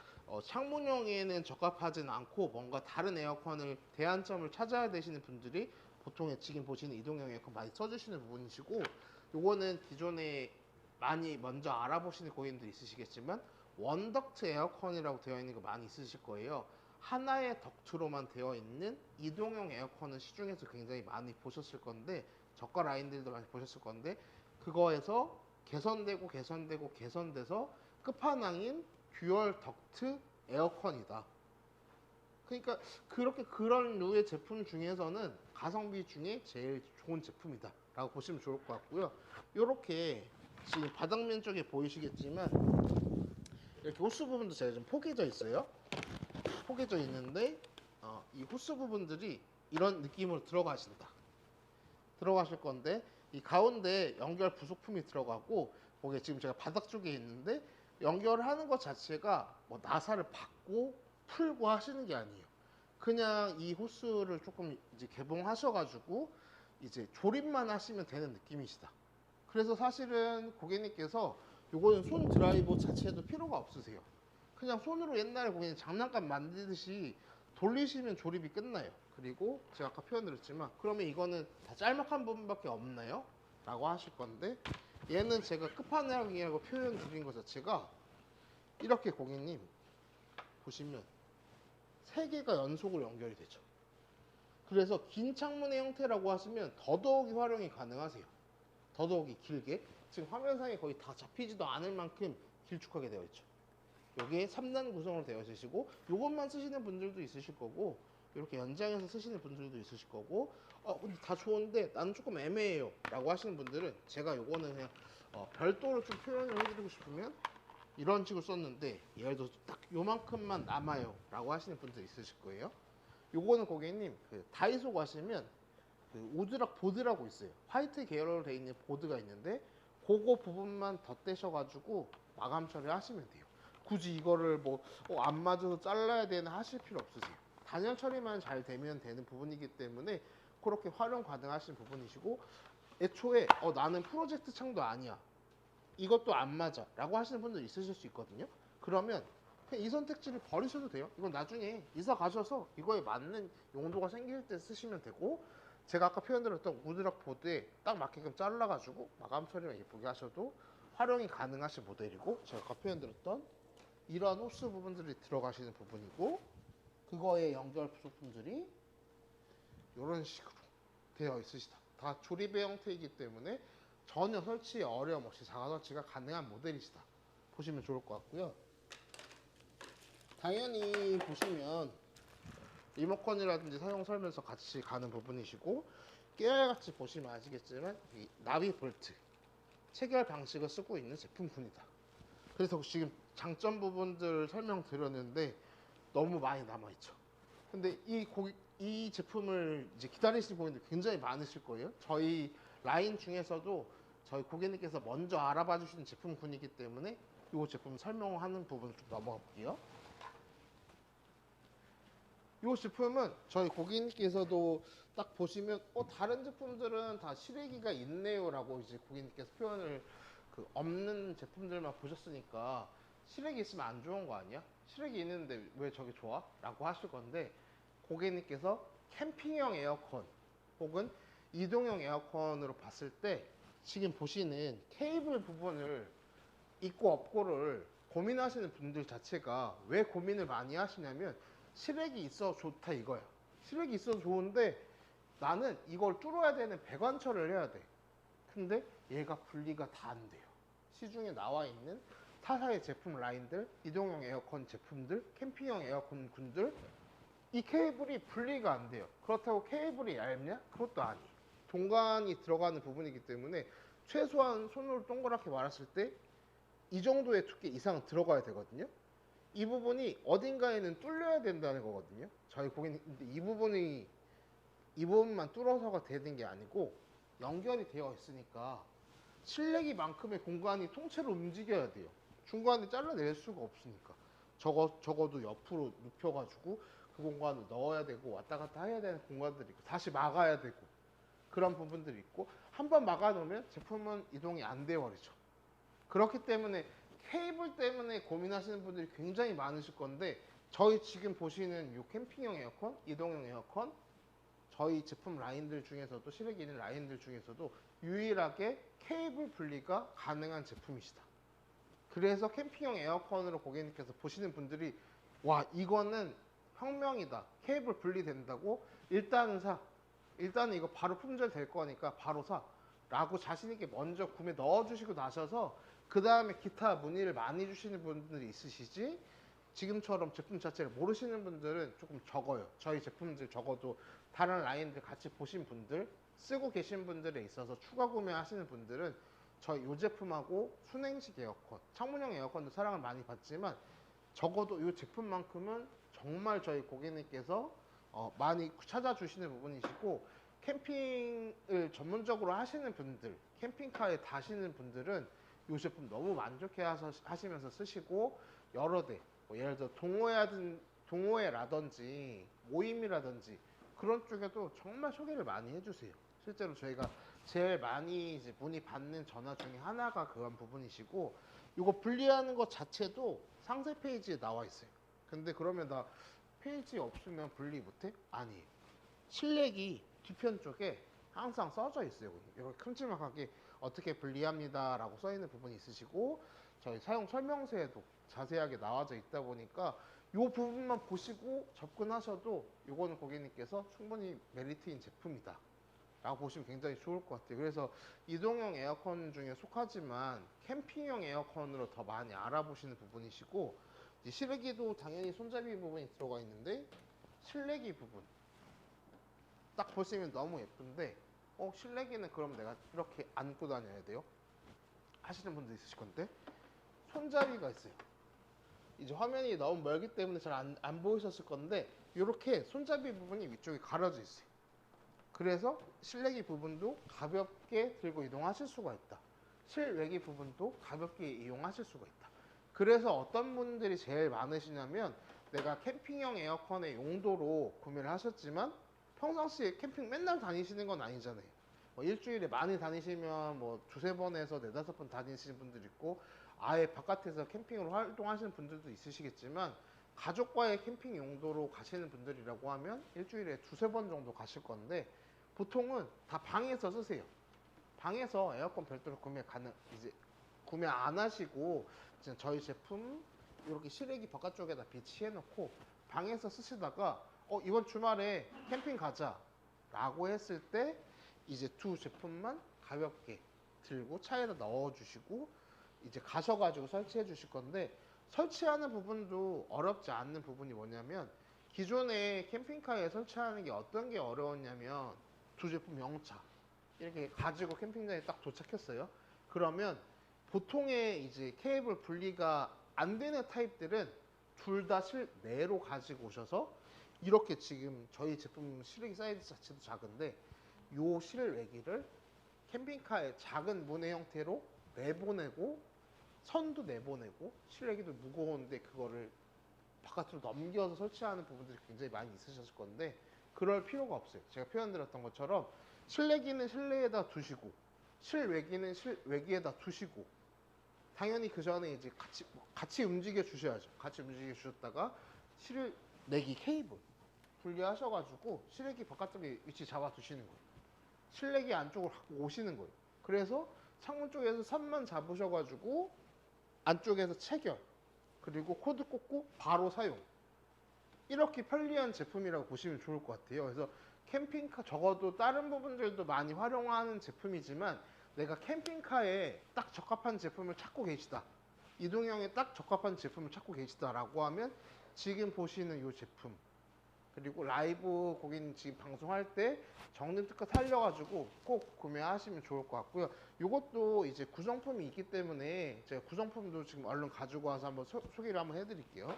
S1: 창문형에는 적합하진 않고 뭔가 다른 에어컨을 대안점을 찾아야 되시는 분들이 보통 지금 보시는 이동형 에어컨 많이 써주시는 부분이시고, 요거는 기존에 많이 먼저 알아보시는 고객님들 있으시겠지만 원덕트 에어컨이라고 되어 있는 거 많이 있으실 거예요. 하나의 덕트로만 되어 있는 이동형 에어컨은 시중에서 굉장히 많이 보셨을 건데, 저가 라인들도 많이 보셨을 건데, 그거에서 개선돼서 끝판왕인 듀얼 덕트 에어컨이다. 그러니까 그렇게 그런 류의 제품 중에서는 가성비 중에 제일 좋은 제품이다 라고 보시면 좋을 것 같고요. 이렇게 지금 바닥면 쪽에 보이시겠지만 이렇게 호스 부분도 제가 좀 포개져 있어요. 포개져 있는데 이 호스 부분들이 이런 느낌으로 들어가실 건데, 이 가운데 연결 부속품이 들어가고, 거기에 지금 제가 바닥 쪽에 있는데 연결하는 것 자체가 뭐 나사를 받고 풀고 하시는 게 아니에요. 그냥 이 호스를 조금 이제 개봉하셔가지고 이제 조립만 하시면 되는 느낌이시다. 그래서 사실은 고객님께서 요거는 손 드라이버 자체도 필요가 없으세요. 그냥 손으로 옛날에 고객님 장난감 만들듯이 돌리시면 조립이 끝나요. 그리고 제가 아까 표현드렸지만 그러면 이거는 다 짤막한 부분밖에 없나요? 라고 하실 건데, 얘는 제가 끝판왕이라고 표현 드린 것 자체가 이렇게 고객님 보시면 세 개가 연속으로 연결이 되죠. 그래서 긴 창문의 형태라고 하시면 더더욱이 활용이 가능하세요. 더더욱이 길게, 지금 화면상에 거의 다 잡히지도 않을 만큼 길쭉하게 되어 있죠. 여기에 3단 구성으로 되어 있으시고, 이것만 쓰시는 분들도 있으실 거고, 이렇게 연장해서 쓰시는 분들도 있으실 거고, 근데 다 좋은데 나는 조금 애매해요 라고 하시는 분들은 제가 요거는 그냥 별도로 좀 표현을 해드리고 싶으면 이런 식으로 썼는데, 예를 들어서 딱 요만큼만 남아요 라고 하시는 분들 있으실 거예요. 요거는 고객님 그 다이소 가시면 그 오드락 보드라고 있어요. 화이트 계열로 되어 있는 보드가 있는데, 그거 부분만 덧대셔가지고 마감 처리하시면 돼요. 굳이 이거를 뭐 안 맞아서 잘라야 되나 하실 필요 없으세요. 단열 처리만 잘 되면 되는 부분이기 때문에 그렇게 활용 가능하신 부분이시고, 애초에 나는 프로젝트 창도 아니야, 이것도 안 맞아 라고 하시는 분들 있으실 수 있거든요. 그러면 그냥 이 선택지를 버리셔도 돼요. 이건 나중에 이사 가셔서 이거에 맞는 용도가 생길 때 쓰시면 되고, 제가 아까 표현드렸던 우드락 보드에 딱 맞게끔 잘라가지고 마감 처리만 예쁘게 하셔도 활용이 가능하신 모델이고, 제가 아까 표현드렸던 이러한 호스 부분들이 들어가시는 부분이고, 그거의 연결 부속품들이 이런 식으로 되어 있으시다. 다 조립의 형태이기 때문에 전혀 설치에 어려움 없이 자가 설치가 가능한 모델이시다 보시면 좋을 것 같고요. 당연히 보시면 리모컨이라든지 사용 설명서 같이 가는 부분이시고, 깨알같이 보시면 아시겠지만 이 나비 볼트 체결 방식을 쓰고 있는 제품군이다. 그래서 지금 장점 부분들 설명드렸는데 너무 많이 남아있죠. 근데 이 제품을 이제 기다리시는 고객님들 굉장히 많으실 거예요. 저희 라인 중에서도 저희 고객님께서 먼저 알아봐 주시는 제품군이기 때문에 이 제품 설명하는 부분을 좀 넘어가 볼게요. 이 제품은 저희 고객님께서도 딱 보시면 다른 제품들은 다 실외기가 있네요 라고 이제 고객님께서 표현을 없는 제품들만 보셨으니까 실외기 있으면 안 좋은 거 아니야? 실외기 있는데 왜 저게 좋아? 라고 하실 건데, 고객님께서 캠핑형 에어컨 혹은 이동형 에어컨으로 봤을 때 지금 보시는 케이블 부분을 있고 없고를 고민하시는 분들 자체가 왜 고민을 많이 하시냐면 실외기 있어 좋다 이거야. 실외기 있어도 좋은데 나는 이걸 뚫어야 되는 배관처를 해야 돼. 근데 얘가 분리가 다 안 돼요. 시중에 나와 있는 타사의 제품 라인들, 이동형 에어컨 제품들, 캠핑형 에어컨 군들, 이 케이블이 분리가 안 돼요. 그렇다고 케이블이 얇냐? 그것도 아니에요. 동관이 들어가는 부분이기 때문에 최소한 손으로 동그랗게 말았을 때 이 정도의 두께 이상 들어가야 되거든요. 이 부분이 어딘가에는 뚫려야 된다는 거거든요. 저희 고객님, 근데 이 부분만 뚫어서가 되는 게 아니고 연결이 되어 있으니까 실내기만큼의 공간이 통째로 움직여야 돼요. 중간에 잘라낼 수가 없으니까. 적어도 옆으로 눕혀가지고 그 공간을 넣어야 되고 왔다 갔다 해야 되는 공간들이 있고 다시 막아야 되고 그런 부분들이 있고 한 번 막아 놓으면 제품은 이동이 안 돼버리죠. 그렇기 때문에 케이블 때문에 고민하시는 분들이 굉장히 많으실 건데 저희 지금 보시는 이 캠핑용 에어컨, 이동형 에어컨 저희 제품 라인들 중에서도 실외기 있는 라인들 중에서도 유일하게 케이블 분리가 가능한 제품이시다. 그래서 캠핑용 에어컨으로 고객님께서 보시는 분들이 와 이거는 혁명이다. 케이블 분리된다고 일단은 이거 바로 품절 될 거니까 바로 사 라고 자신있게 먼저 구매 넣어주시고 나셔서 그 다음에 기타 문의를 많이 주시는 분들이 있으시지 지금처럼 제품 자체를 모르시는 분들은 조금 적어요. 저희 제품들 적어도 다른 라인들 같이 보신 분들 쓰고 계신 분들에 있어서 추가 구매하시는 분들은 저희 이 제품하고 순행식 에어컨, 창문형 에어컨도 사랑을 많이 받지만 적어도 이 제품만큼은 정말 저희 고객님께서 많이 찾아주시는 부분이시고 캠핑을 전문적으로 하시는 분들, 캠핑카에 타시는 분들은 이 제품 너무 만족해 하시면서 쓰시고 여러 대, 뭐 예를 들어 동호회라든지 모임이라든지 그런 쪽에도 정말 소개를 많이 해주세요. 실제로 저희가 제일 많이 이제 문의 받는 전화 중에 하나가 그런 부분이시고 이거 분리하는 것 자체도 상세 페이지에 나와 있어요. 근데 그러면 나 페이지 없으면 분리 못해? 아니에요. 실내기 뒤편 쪽에 항상 써져 있어요. 이렇게 큼지막하게 어떻게 분리합니다 라고 써 있는 부분이 있으시고 저희 사용 설명서에도 자세하게 나와져 있다 보니까 이 부분만 보시고 접근하셔도 이거는 고객님께서 충분히 메리트인 제품이다 라고 보시면 굉장히 좋을 것 같아요. 그래서 이동형 에어컨 중에 속하지만 캠핑용 에어컨으로 더 많이 알아보시는 부분이시고 실외기도 당연히 손잡이 부분이 들어가 있는데 실내기 부분 딱 보시면 너무 예쁜데 실내기는 그럼 내가 이렇게 안고 다녀야 돼요? 하시는 분도 있으실 건데 손잡이가 있어요. 이제 화면이 너무 멀기 때문에 잘 안 보이셨을 건데 이렇게 손잡이 부분이 위쪽에 가려져 있어요. 그래서 실내기 부분도 가볍게 들고 이동하실 수가 있다. 실외기 부분도 가볍게 이용하실 수가 있다. 그래서 어떤 분들이 제일 많으시냐면 내가 캠핑용 에어컨의 용도로 구매를 하셨지만 평상시에 캠핑 맨날 다니시는 건 아니잖아요. 뭐 일주일에 많이 다니시면 뭐 두세 번에서 네다섯 번 다니시는 분들 있고 아예 바깥에서 캠핑으로 활동하시는 분들도 있으시겠지만 가족과의 캠핑 용도로 가시는 분들이라고 하면 일주일에 두세 번 정도 가실 건데 보통은 다 방에서 쓰세요. 방에서 에어컨 별도로 이제 구매 안 하시고 저희 제품 이렇게 실외기 바깥쪽에다 비치해 놓고 방에서 쓰시다가 이번 주말에 캠핑 가자 라고 했을 때 이제 두 제품만 가볍게 들고 차에다 넣어 주시고 이제 가셔가지고 설치해 주실 건데 설치하는 부분도 어렵지 않는 부분이 뭐냐면 기존에 캠핑카에 설치하는 게 어떤 게 어려웠냐면 두 제품 영차 이렇게 가지고 캠핑장에 딱 도착했어요. 그러면 보통의 이제 케이블 분리가 안 되는 타입들은 둘 다 실내로 가지고 오셔서 이렇게 지금 저희 제품 실외기 사이즈 자체도 작은데 요 실외기를 캠핑카의 작은 문의 형태로 내보내고 선도 내보내고 실외기도 무거운데 그거를 바깥으로 넘겨서 설치하는 부분들이 굉장히 많이 있으셨을 건데 그럴 필요가 없어요. 제가 표현드렸던 것처럼 실내기는 실내에다 두시고 실외기는 실외기에다 두시고 당연히 그 전에 이제 같이 움직여 주셔야죠. 같이 움직여 주셨다가 실내기 케이블 분리하셔가지고 실외기 바깥쪽에 위치 잡아 두시는 거예요. 실내기 안쪽으로 갖고 오시는 거예요. 그래서 창문 쪽에서 선만 잡으셔가지고 안쪽에서 체결 그리고 코드 꽂고 바로 사용. 이렇게 편리한 제품이라고 보시면 좋을 것 같아요. 그래서 캠핑카 적어도 다른 부분들도 많이 활용하는 제품이지만 내가 캠핑카에 딱 적합한 제품을 찾고 계시다. 이동형에 딱 적합한 제품을 찾고 계시다라고 하면 지금 보시는 이 제품, 그리고 라이브 고객님 지금 방송할 때 정름 특허 살려가지고 꼭 구매하시면 좋을 것 같고요. 이것도 이제 구성품이 있기 때문에 제가 구성품도 지금 얼른 가지고 와서 한번 소개를 한번 해드릴게요.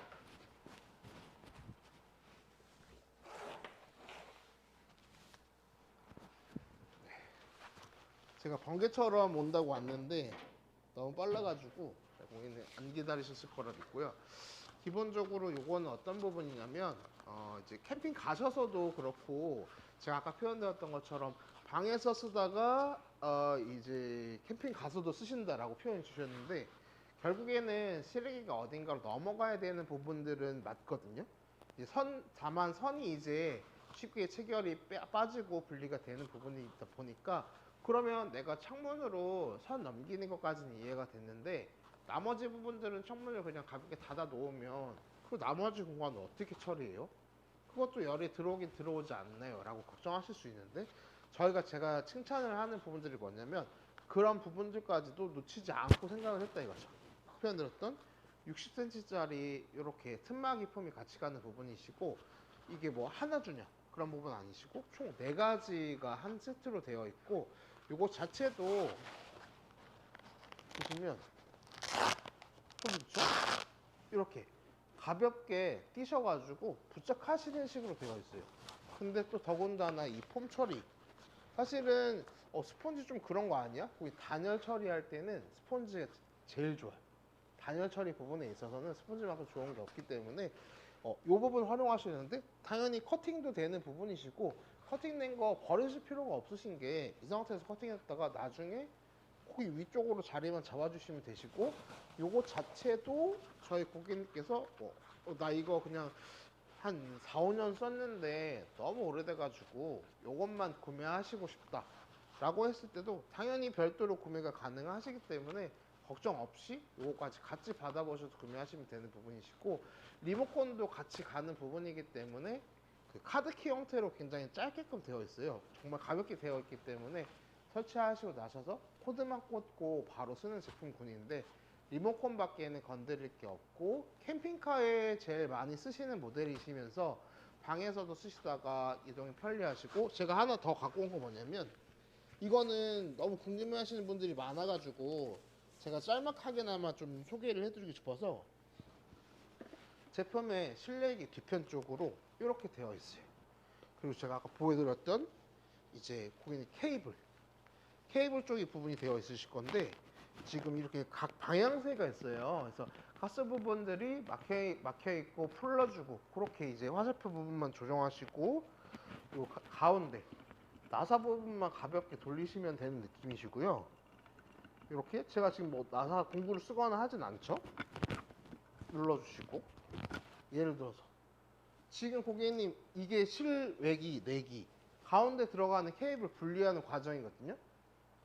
S1: 제가 번개처럼 온다고 왔는데 너무 빨라가지고 고객님 안 기다리셨을 거라 믿고요. 기본적으로 요거는 어떤 부분이냐면 이제 캠핑 가셔서도 그렇고 제가 아까 표현드렸던 것처럼 방에서 쓰다가 이제 캠핑 가서도 쓰신다라고 표현 주셨는데 결국에는 쓰레기가 어딘가로 넘어가야 되는 부분들은 맞거든요. 다만 선이 이제 쉽게 체결이 빠지고 분리가 되는 부분이 있다 보니까 그러면 내가 창문으로 선 넘기는 것까지는 이해가 됐는데 나머지 부분들은 창문을 그냥 가볍게 닫아 놓으면 그 나머지 공간을 어떻게 처리해요? 그것도 열이 들어오긴 들어오지 않나요? 라고 걱정하실 수 있는데 제가 칭찬을 하는 부분들이 뭐냐면 그런 부분들까지도 놓치지 않고 생각을 했다 이거죠. 표현 들었던 60cm짜리 이렇게 틈막이 폼이 같이 가는 부분이시고 이게 뭐 하나 주냐 그런 부분 아니시고 총 4가지가 한 세트로 되어 있고 이거 자체도 보시면 그렇죠? 이렇게 가볍게 띄셔가지고 부착하시는 식으로 되어 있어요. 근데 또 더군다나 이 폼 처리 사실은 스펀지 좀 그런 거 아니야? 거기 단열 처리할 때는 스펀지가 제일 좋아요. 단열 처리 부분에 있어서는 스펀지만큼 좋은 게 없기 때문에 이 부분 활용하시는데 당연히 커팅도 되는 부분이시고 커팅된 거 버리실 필요가 없으신 게 이 상태에서 커팅했다가 나중에 거기 위쪽으로 자리만 잡아주시면 되시고 요거 자체도 저희 고객님께서 나 이거 그냥 한 4, 5년 썼는데 너무 오래돼가지고 요것만 구매하시고 싶다 라고 했을 때도 당연히 별도로 구매가 가능하시기 때문에 걱정 없이 요거까지 같이 받아보셔서 구매하시면 되는 부분이시고 리모컨도 같이 가는 부분이기 때문에 그 카드키 형태로 굉장히 짧게끔 되어 있어요. 정말 가볍게 되어 있기 때문에 설치하시고 나셔서 코드만 꽂고 바로 쓰는 제품군인데 리모컨 밖에는 건드릴 게 없고 캠핑카에 제일 많이 쓰시는 모델이시면서 방에서도 쓰시다가 이동이 편리하시고 제가 하나 더 갖고 온 거 뭐냐면 이거는 너무 궁금해 하시는 분들이 많아가지고 제가 짤막하게나마 좀 소개를 해드리고 싶어서 제품의 실내기 뒤편 쪽으로 이렇게 되어 있어요. 그리고 제가 아까 보여드렸던 이제 고객님 케이블 쪽이 부분이 되어 있으실 건데 지금 이렇게 각 방향새가 있어요. 그래서 가스 부분들이 막혀 있고 풀러주고 그렇게 이제 화살표 부분만 조정하시고 요 가운데 나사 부분만 가볍게 돌리시면 되는 느낌이시고요. 이렇게 제가 지금 뭐 나사 공구를 쓰거나 하진 않죠. 눌러주시고 예를 들어서 지금 고객님 이게 실외기 내기 가운데 들어가는 케이블 분리하는 과정이거든요.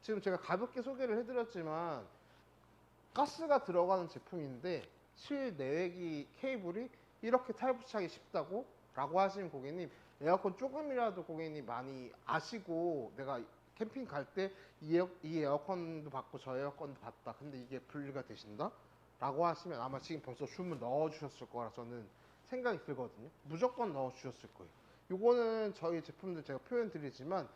S1: 지금 제가 가볍게 소개를 해드렸지만 가스가 들어가는 제품인데 실내외기 케이블이 이렇게 탈부착이 쉽다고? 라고 하시는 고객님 에어컨 조금이라도 고객님 많이 아시고 내가 캠핑 갈 때 이 에어컨도 받고 저 에어컨도 받다 근데 이게 분리가 되신다? 라고 하시면 아마 지금 벌써 주문 넣어 주셨을 거라 저는 생각이 들거든요. 무조건 넣어 주셨을 거예요. 요거는 저희 제품들 제가 표현 드리지만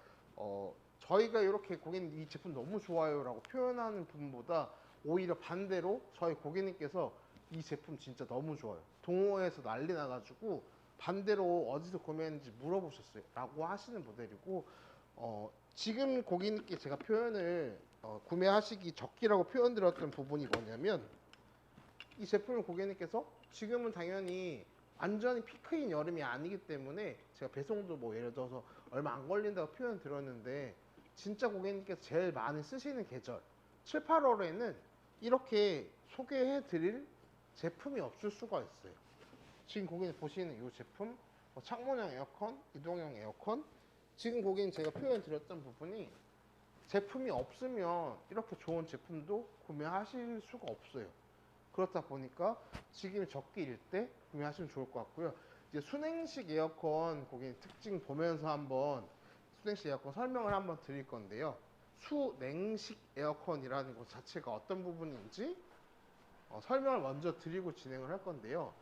S1: 저희가 이렇게 고객님 이 제품 너무 좋아요 라고 표현하는 분보다 오히려 반대로 저희 고객님께서 이 제품 진짜 너무 좋아요 동호회에서 난리 나가지고 반대로 어디서 구매했는지 물어보셨어요 라고 하시는 모델이고 지금 고객님께 제가 표현을 구매하시기 적기라고 표현 드렸던 부분이 뭐냐면 이 제품을 고객님께서 지금은 당연히 완전히 피크인 여름이 아니기 때문에 제가 배송도 뭐 예를 들어서 얼마 안 걸린다고 표현 드렸는데 진짜 고객님께서 제일 많이 쓰시는 계절 7, 8월에는 이렇게 소개해 드릴 제품이 없을 수가 있어요. 지금 고객님 보시는 이 제품 창문형 에어컨, 이동형 에어컨 지금 고객님 제가 표현 드렸던 부분이 제품이 없으면 이렇게 좋은 제품도 구매하실 수가 없어요. 그렇다 보니까 지금 적기일 때 구매하시면 좋을 것 같고요. 이제 순행식 에어컨 고객님 특징 보면서 한번 순행식 에어컨 설명을 한번 드릴 건데요. 수냉식 에어컨이라는 것 자체가 어떤 부분인지 설명을 먼저 드리고 진행을 할 건데요.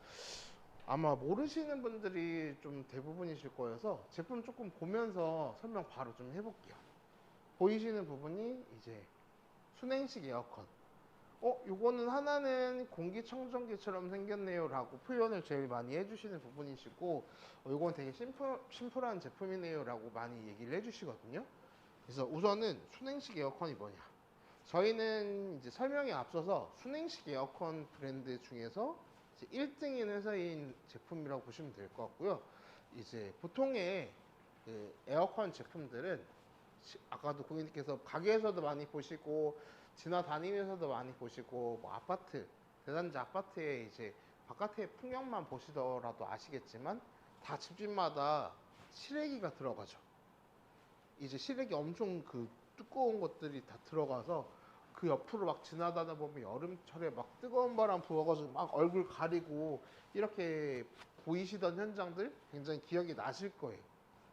S1: 아마 모르시는 분들이 좀 대부분이실 거여서 제품 조금 보면서 설명 바로 좀 해볼게요. 보이시는 부분이 이제 순행식 에어컨. 요거는 하나는 공기청정기처럼 생겼네요 라고 표현을 제일 많이 해주시는 부분이시고, 요건 되게 심플한 제품이네요 라고 많이 얘기를 해주시거든요. 그래서 우선은 순행식 에어컨이 뭐냐. 저희는 이제 설명에 앞서서 순행식 에어컨 브랜드 중에서 이제 1등인 회사인 제품이라고 보시면 될 것 같고요. 이제 보통의 그 에어컨 제품들은 아까도 고객님께서 가게에서도 많이 보시고 지나다니면서도 많이 보시고 뭐 아파트, 대단지 아파트에 이제 바깥의 풍경만 보시더라도 아시겠지만 다 집집마다 실외기가 들어가죠. 이제 실외기 엄청 그 두꺼운 것들이 다 들어가서 그 옆으로 막 지나다니다 보면 여름철에 막 뜨거운 바람 부어가지고 막 얼굴 가리고 이렇게 보이시던 현장들 굉장히 기억이 나실 거예요.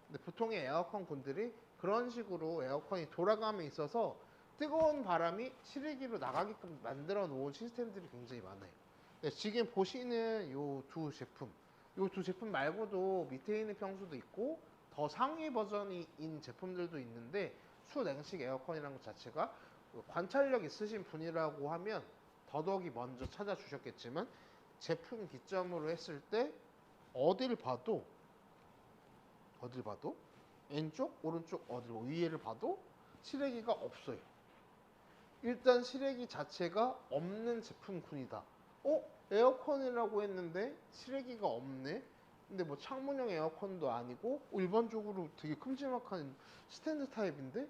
S1: 근데 보통의 에어컨 군들이 그런 식으로 에어컨이 돌아감에 있어서 뜨거운 바람이 실외기로 나가게끔 만들어 놓은 시스템들이 굉장히 많아요. 네, 지금 보시는 요 두 제품 말고도 밑에 있는 평수도 있고 더 상위 버전인 제품들도 있는데 수냉식 에어컨이라는 것 자체가 관찰력 있으신 분이라고 하면 더더욱이 먼저 찾아주셨겠지만 제품 기점으로 했을 때 어딜 봐도 왼쪽, 오른쪽 어디 위에를 봐도 실외기가 없어요. 일단 실외기 자체가 없는 제품군이다. 에어컨이라고 했는데 실외기가 없네. 근데 뭐 창문형 에어컨도 아니고 일반적으로 되게 큼지막한 스탠드 타입인데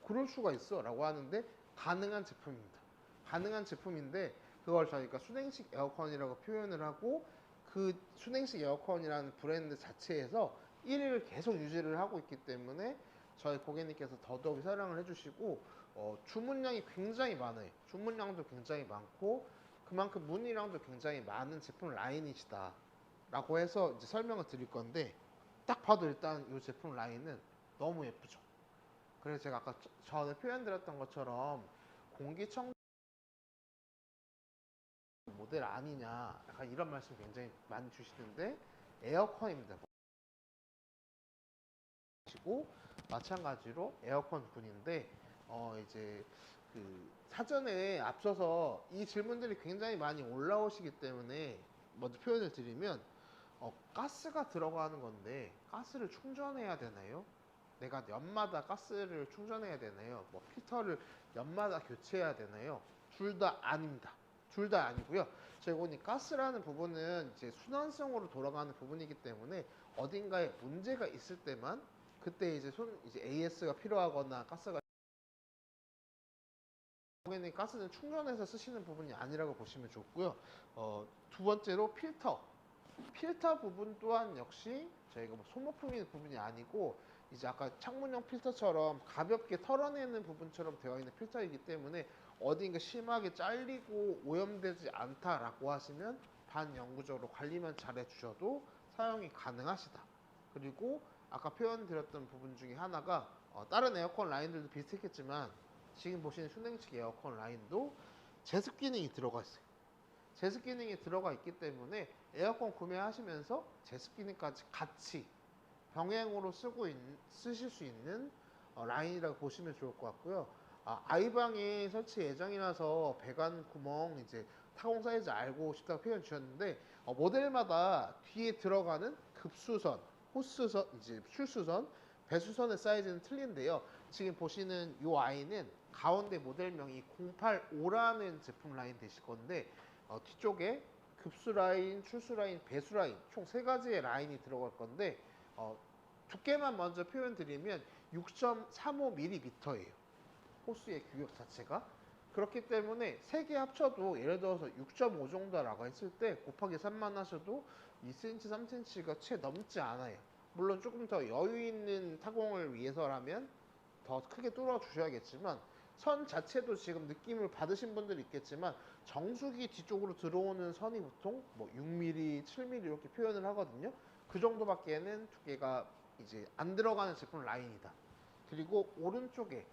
S1: 그럴 수가 있어 라고 하는데 가능한 제품입니다. 가능한 제품인데 그걸 저희가 순행식 에어컨이라고 표현을 하고 그 순행식 에어컨이라는 브랜드 자체에서 1위를 계속 유지를 하고 있기 때문에 저희 고객님께서 더더욱 사랑을 해주시고 주문량이 굉장히 많아요. 주문량도 굉장히 많고 그만큼 문의량도 굉장히 많은 제품 라인이시다 라고 해서 이제 설명을 드릴 건데, 딱 봐도 일단 이 제품 라인은 너무 예쁘죠. 그래서 제가 아까 전에 표현 드렸던 것처럼 공기청정 모델 아니냐 약간 이런 말씀 굉장히 많이 주시는데 에어컨입니다. 고 마찬가지로 에어컨 군인데 이제 그 사전에 앞서서 이 질문들이 굉장히 많이 올라오시기 때문에 먼저 표현을 드리면 가스가 들어가는 건데 가스를 충전해야 되나요? 내가 연마다 가스를 충전해야 되나요? 뭐 필터를 연마다 교체해야 되나요? 둘 다 아닙니다. 둘 다 아니고요. 저희가 가스라는 부분은 이제 순환성으로 돌아가는 부분이기 때문에 어딘가에 문제가 있을 때만 그때 이제 AS가 필요하거나 가스가 고객님 가스는 충전해서 쓰시는 부분이 아니라고 보시면 좋고요. 두 번째로 필터 부분 또한 역시 저희가 뭐 소모품인 부분이 아니고 이제 아까 창문형 필터처럼 가볍게 털어내는 부분처럼 되어 있는 필터이기 때문에 어딘가 심하게 잘리고 오염되지 않다라고 하시면 반영구적으로 관리만 잘 해주셔도 사용이 가능하시다. 그리고 아까 표현드렸던 부분 중에 하나가 다른 에어컨 라인들도 비슷했겠지만 지금 보시는 순행식 에어컨 라인도 제습 기능이 들어가 있어요. 제습 기능이 들어가 있기 때문에 에어컨 구매하시면서 제습 기능까지 같이 병행으로 쓰실 수 있는 라인이라고 보시면 좋을 것 같고요. 아이방에 설치 예정이라서 배관 구멍 이제 타공 사이즈 알고 싶다고 표현 주셨는데 모델마다 뒤에 들어가는 급수선, 호스선, 이제 출수선, 배수선의 사이즈는 틀린데요. 지금 보시는 이 아이는 가운데 모델명이 085라는 제품 라인 되실 건데 뒤쪽에 급수 라인, 출수 라인, 배수 라인 총 세 가지의 라인이 들어갈 건데 두께만 먼저 표현드리면 6.35mm예요. 호스의 규격 자체가. 그렇기 때문에 세 개 합쳐도 예를 들어서 6.5 정도라고 했을 때 곱하기 3만 하셔도 2cm, 3cm가 채 넘지 않아요. 물론 조금 더 여유 있는 타공을 위해서라면 더 크게 뚫어 주셔야겠지만 선 자체도 지금 느낌을 받으신 분들이 있겠지만 정수기 뒤쪽으로 들어오는 선이 보통 뭐 6mm, 7mm 이렇게 표현을 하거든요. 그 정도밖에는 두께가 이제 안 들어가는 제품 라인이다. 그리고 오른쪽에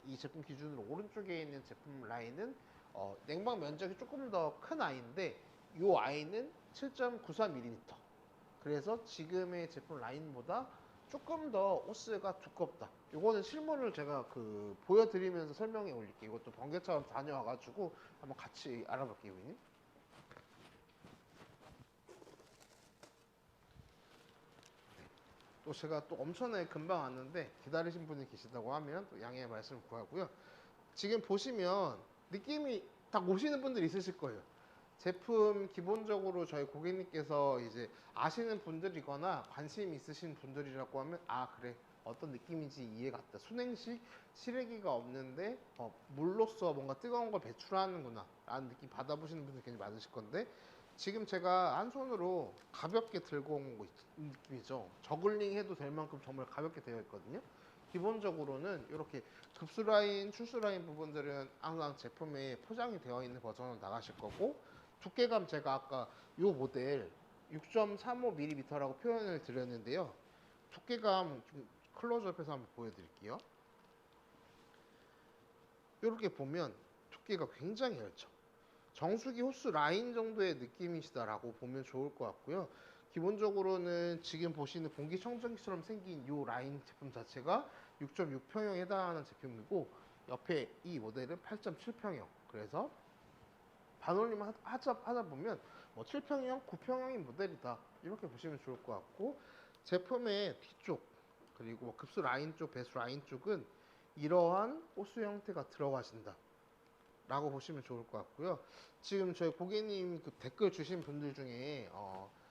S1: 이 제품 기준으로 오른쪽에 있는 제품 라인은 냉방 면적이 조금 더 큰 아이인데 이 아이는 7.94mm. 그래서 지금의 제품 라인보다 조금 더 호스가 두껍다. 이거는 실물을 제가 보여드리면서 설명해 올릴게요. 이것도 번개처럼 다녀와가지고 한번 같이 알아볼게요, 고객님. 또 제가 또 엄청나게 금방 왔는데 기다리신 분이 계시다고 하면 또 양해의 말씀을 구하고요. 지금 보시면 느낌이 딱 오시는 분들이 있으실 거예요. 제품 기본적으로 저희 고객님께서 이제 아시는 분들이거나 관심 있으신 분들이라고 하면 아 그래 어떤 느낌인지 이해가 갔다. 순행식 실외기가 없는데 물로써 뭔가 뜨거운 걸 배출하는구나 라는 느낌 받아보시는 분들 굉장히 많으실 건데 지금 제가 한 손으로 가볍게 들고 온 거 느낌이죠. 저글링 해도 될 만큼 정말 가볍게 되어 있거든요. 기본적으로는 이렇게 급수 라인, 출수 라인 부분들은 항상 제품에 포장이 되어 있는 버전으로 나가실 거고 두께감 제가 아까 이 모델 6.35mm라고 표현을 드렸는데요. 두께감 좀 클로즈업해서 한번 보여드릴게요. 이렇게 보면 두께가 굉장히 얇죠. 정수기 호스 라인 정도의 느낌이시다라고 보면 좋을 것 같고요. 기본적으로는 지금 보시는 공기청정기처럼 생긴 이 라인 제품 자체가 6.6평형에 해당하는 제품이고 옆에 이 모델은 8.7평형. 그래서 반올림 하다 보면 뭐 7평형, 9평형인 모델이다 이렇게 보시면 좋을 것 같고 제품의 뒤쪽 그리고 뭐 급수 라인 쪽, 배수 라인 쪽은 이러한 호스 형태가 들어가신다 라고 보시면 좋을 것 같고요. 지금 저희 고객님 댓글 주신 분들 중에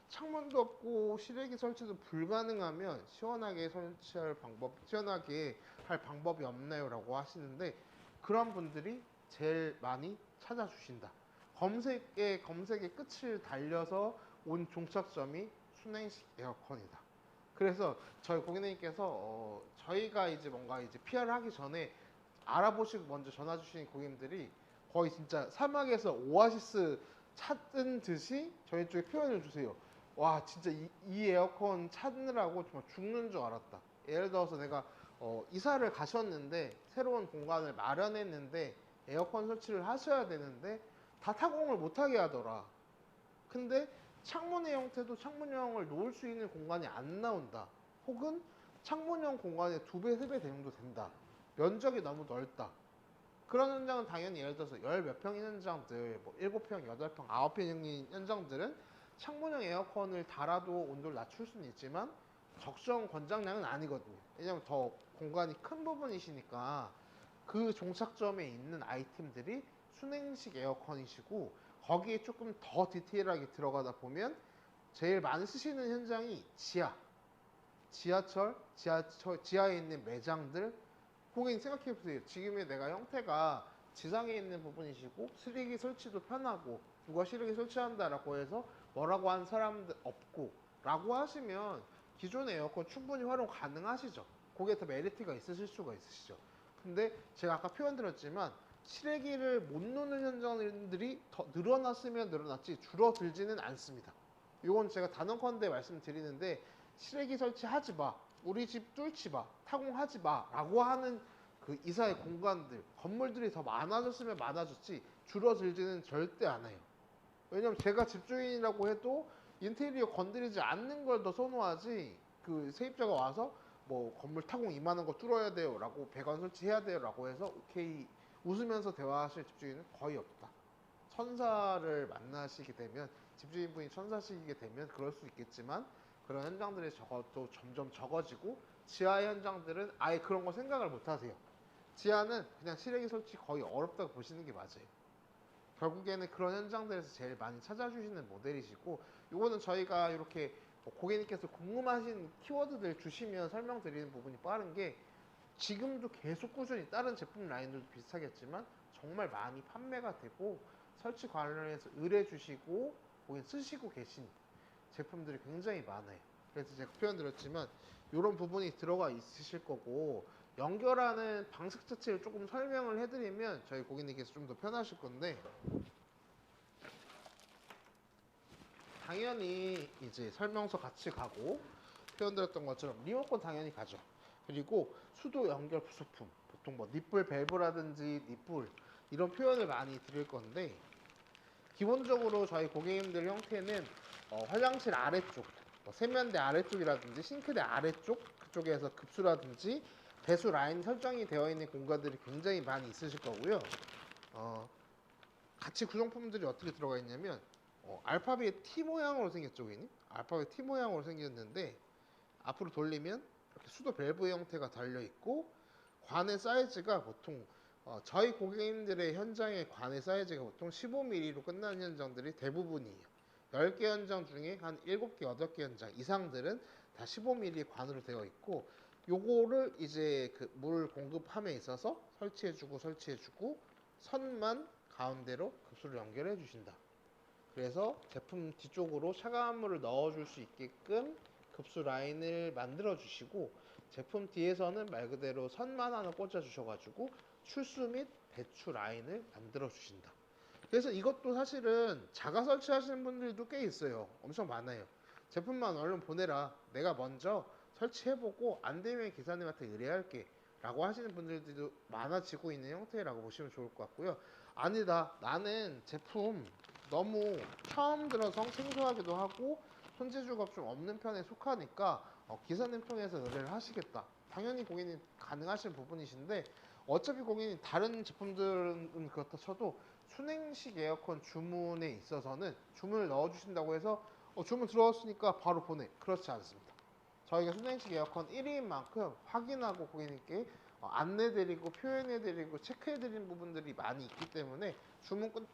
S1: 창문도 없고 실외기 설치도 불가능하면 시원하게 설치할 방법, 시원하게 할 방법이 없나요? 라고 하시는데 그런 분들이 제일 많이 찾아주신다. 검색의 끝을 달려서 온 종착점이 순행식 에어컨이다. 그래서 저희 고객님께서 저희가 이제 뭔가 이제 PR을 하기 전에 알아보시고 먼저 전화 주신 고객님들이 거의 진짜 사막에서 오아시스 찾은 듯이 저희 쪽에 표현을 주세요. 와 진짜 이 에어컨 찾느라고 정말 죽는 줄 알았다. 예를 들어서 내가 이사를 가셨는데 새로운 공간을 마련했는데 에어컨 설치를 하셔야 되는데 다 타공을 못하게 하더라. 근데 창문의 형태도 창문형을 놓을 수 있는 공간이 안 나온다. 혹은 창문형 공간의 2배, 3배 정도 된다. 면적이 너무 넓다. 그런 현장은 당연히 예를 들어서 열 몇 평인 현장들, 뭐 7평, 8평, 9평인 현장들은 창문형 에어컨을 달아도 온도를 낮출 수는 있지만 적정 권장량은 아니거든요. 왜냐면 더 공간이 큰 부분이시니까 그 종착점에 있는 아이템들이 순행식 에어컨이시고 거기에 조금 더 디테일하게 들어가다 보면 제일 많이 쓰시는 현장이 지하에 있는 매장들. 고객님 생각해보세요. 지금의 내가 형태가 지상에 있는 부분이시고 실외기 설치도 편하고 누가 실외기 설치한다라고 해서 뭐라고 한 사람들 없고 라고 하시면 기존의 에어컨 충분히 활용 가능하시죠. 거기에 더 메리트가 있으실 수가 있으시죠. 근데 제가 아까 표현 드렸지만 실외기를 못 놓는 현장들이 더 늘어났으면 늘어났지 줄어들지는 않습니다. 이건 제가 단언컨대 말씀드리는데 실외기 설치하지 마, 우리 집 뚫지 마, 타공하지 마 라고 하는 그 이사의 공간들, 건물들이 더 많아졌으면 많아졌지 줄어들지는 절대 않아요. 왜냐면 제가 집주인이라고 해도 인테리어 건드리지 않는 걸 더 선호하지 그 세입자가 와서 뭐 건물 타공 2만 원 거 뚫어야 돼요 라고 배관 설치해야 돼요 라고 해서 오케이 웃으면서 대화하실 집주인은 거의 없다. 천사를 만나시게 되면 집주인분이 천사시게 되면 그럴 수 있겠지만 그런 현장들이 또 점점 적어지고 지하 현장들은 아예 그런 거 생각을 못 하세요. 지하는 그냥 실외기 설치 거의 어렵다고 보시는 게 맞아요. 결국에는 그런 현장들에서 제일 많이 찾아주시는 모델이시고 이거는 저희가 이렇게 고객님께서 궁금하신 키워드들 주시면 설명드리는 부분이 빠른 게 지금도 계속 꾸준히 다른 제품 라인들도 비슷하겠지만 정말 많이 판매가 되고 설치 관련해서 의뢰 주시고 고객 쓰시고 계신 제품들이 굉장히 많아요. 그래서 제가 표현 드렸지만 이런 부분이 들어가 있으실 거고 연결하는 방식 자체를 조금 설명을 해드리면 저희 고객님께서 좀 더 편하실 건데, 당연히 이제 설명서 같이 가고 표현드렸던 것처럼 리모컨 당연히 가죠. 그리고 수도 연결 부속품, 보통 뭐 니플 밸브라든지 니플 이런 표현을 많이 드릴 건데, 기본적으로 저희 고객님들 형태는 화장실 아래쪽, 뭐 세면대 아래쪽이라든지 싱크대 아래쪽 그쪽에서 급수라든지 배수 라인 설정이 되어 있는 공간들이 굉장히 많이 있으실 거고요. 같이 구성품들이 어떻게 들어가 있냐면, 알파벳 T 모양으로 생겼죠, 고객님? 알파벳 T 모양으로 생겼는데 앞으로 돌리면 이렇게 수도 밸브 형태가 달려 있고, 관의 사이즈가 보통 저희 고객님들의 현장의 관의 사이즈가 보통 15mm로 끝나는 현장들이 대부분이에요. 10개 현장 중에 한 7개, 8개 현장 이상들은 다 15mm 관으로 되어 있고, 요거를 이제 그 물 공급함에 있어서 설치해주고 선만 가운데로 급수를 연결해 주신다. 그래서 제품 뒤쪽으로 차가운 물을 넣어줄 수 있게끔 급수 라인을 만들어 주시고, 제품 뒤에서는 말 그대로 선만 하나 꽂아 주셔가지고 출수 및 배출 라인을 만들어 주신다. 그래서 이것도 사실은 자가 설치하시는 분들도 꽤 있어요. 엄청 많아요. 제품만 얼른 보내라, 내가 먼저 설치해보고 안 되면 기사님한테 의뢰할게 라고 하시는 분들도 많아지고 있는 형태라고 보시면 좋을 것 같고요. 아니다, 나는 제품 너무 처음 들어서 생소하기도 하고 손재주가 좀 없는 편에 속하니까 기사님 통해서 의뢰를 하시겠다, 당연히 고객님 가능하신 부분이신데, 어차피 고객님 다른 제품들은 그렇다 쳐도 순행식 에어컨 주문에 있어서는 주문을 넣어주신다고 해서 주문 들어왔으니까 바로 보내, 그렇지 않습니다. 저희가 순행식 에어컨 1위인 만큼 확인하고 고객님께 안내드리고 표현해드리고 체크해드리는 부분들이 많이 있기 때문에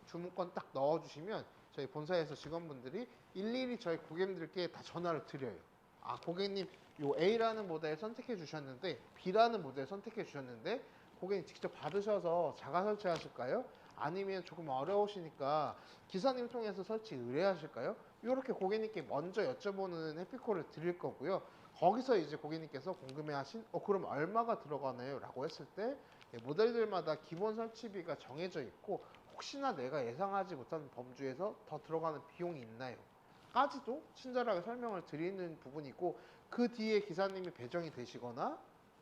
S1: 주문권 딱 넣어주시면 저희 본사에서 직원분들이 일일이 저희 고객님들께 다 전화를 드려요. 아, 고객님 요 A라는 모델 선택해 주셨는데 B라는 모델 선택해 주셨는데 고객님 직접 받으셔서 자가 설치하실까요? 아니면 조금 어려우시니까 기사님 통해서 설치 의뢰하실까요? 이렇게 고객님께 먼저 여쭤보는 해피콜을 드릴 거고요. 거기서 이제 고객님께서 궁금해하신 그럼 얼마가 들어가나요? 라고 했을 때 모델들마다 기본 설치비가 정해져 있고, 혹시나 내가 예상하지 못한 범주에서 더 들어가는 비용이 있나요? 까지도 친절하게 설명을 드리는 부분이고, 그 뒤에 기사님이 배정이 되시거나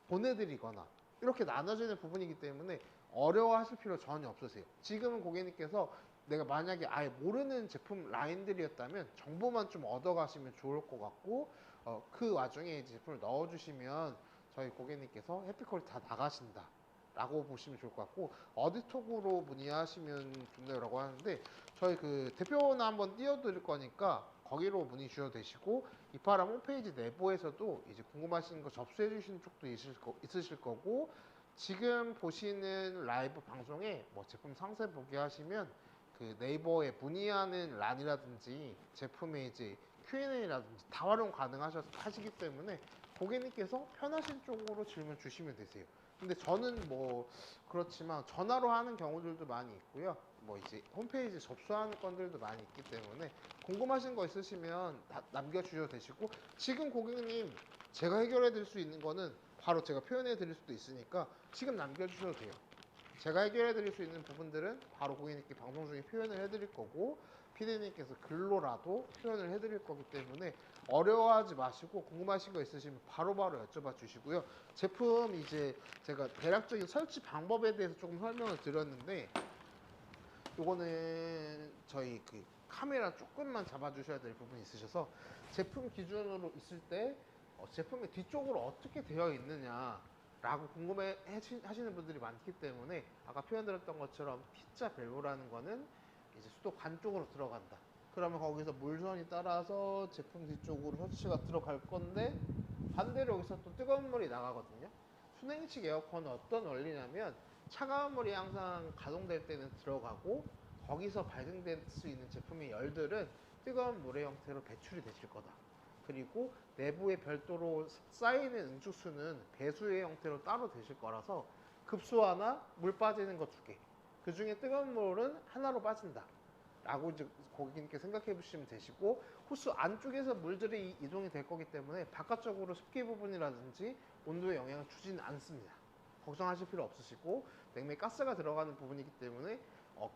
S1: 보내드리거나 이렇게 나눠지는 부분이기 때문에 어려워하실 필요 전혀 없으세요. 지금은 고객님께서 내가 만약에 아예 모르는 제품 라인들이었다면 정보만 좀 얻어가시면 좋을 것 같고, 그 와중에 이제 제품을 넣어주시면 저희 고객님께서 해피콜이 다 나가신다 라고 보시면 좋을 것 같고, 어디톡으로 문의하시면 좋네요 라고 하는데, 저희 그 대표나 한번 띄워드릴 거니까 거기로 문의 주셔도 되시고, 이파람 홈페이지 내부에서도 이제 궁금하신 거 접수해 주시는 쪽도 있으실 거고, 지금 보시는 라이브 방송에 뭐 제품 상세 보기 하시면 그 네이버에 문의하는 란이라든지 제품의 이제 Q&A라든지 다 활용 가능하시기 때문에 고객님께서 편하신 쪽으로 질문 주시면 되세요. 근데 저는 뭐 그렇지만 전화로 하는 경우들도 많이 있고요. 뭐 이제 홈페이지 접수하는 건들도 많이 있기 때문에 궁금하신 거 있으시면 남겨주셔도 되시고, 지금 고객님 제가 해결해 드릴 수 있는 거는 바로 제가 표현해 드릴 수도 있으니까 지금 남겨주셔도 돼요. 제가 해결해 드릴 수 있는 부분들은 바로 고객님께 방송 중에 표현을 해 드릴 거고, 피디님께서 글로라도 표현을 해 드릴 거기 때문에 어려워하지 마시고 궁금하신 거 있으시면 바로바로 여쭤봐 주시고요. 제품 이제 제가 대략적인 설치 방법에 대해서 조금 설명을 드렸는데, 요거는 저희 그 카메라 조금만 잡아 주셔야 될 부분이 있으셔서, 제품 기준으로 있을 때 제품의 뒤쪽으로 어떻게 되어 있느냐 라고 궁금해 하시는 분들이 많기 때문에, 아까 표현드렸던 것처럼 T자 밸브라는 거는 이제 수도 관 쪽으로 들어간다. 그러면 거기서 물선이 따라서 제품 뒤쪽으로 셔츠가 들어갈 건데, 반대로 여기서 또 뜨거운 물이 나가거든요. 순행식 에어컨은 어떤 원리냐면, 차가운 물이 항상 가동될 때는 들어가고, 거기서 발생될 수 있는 제품의 열들은 뜨거운 물의 형태로 배출이 되실 거다. 그리고 내부에 별도로 쌓이는 응축수는 배수의 형태로 따로 되실 거라서 급수 하나, 물 빠지는 거 2개, 그 중에 뜨거운 물은 하나로 빠진다 라고 이제 고객님께 생각해 보시면 되시고, 호스 안쪽에서 물들이 이동이 될 거기 때문에 바깥쪽으로 습기 부분이라든지 온도에 영향을 주지는 않습니다. 걱정하실 필요 없으시고 냉매 가스가 들어가는 부분이기 때문에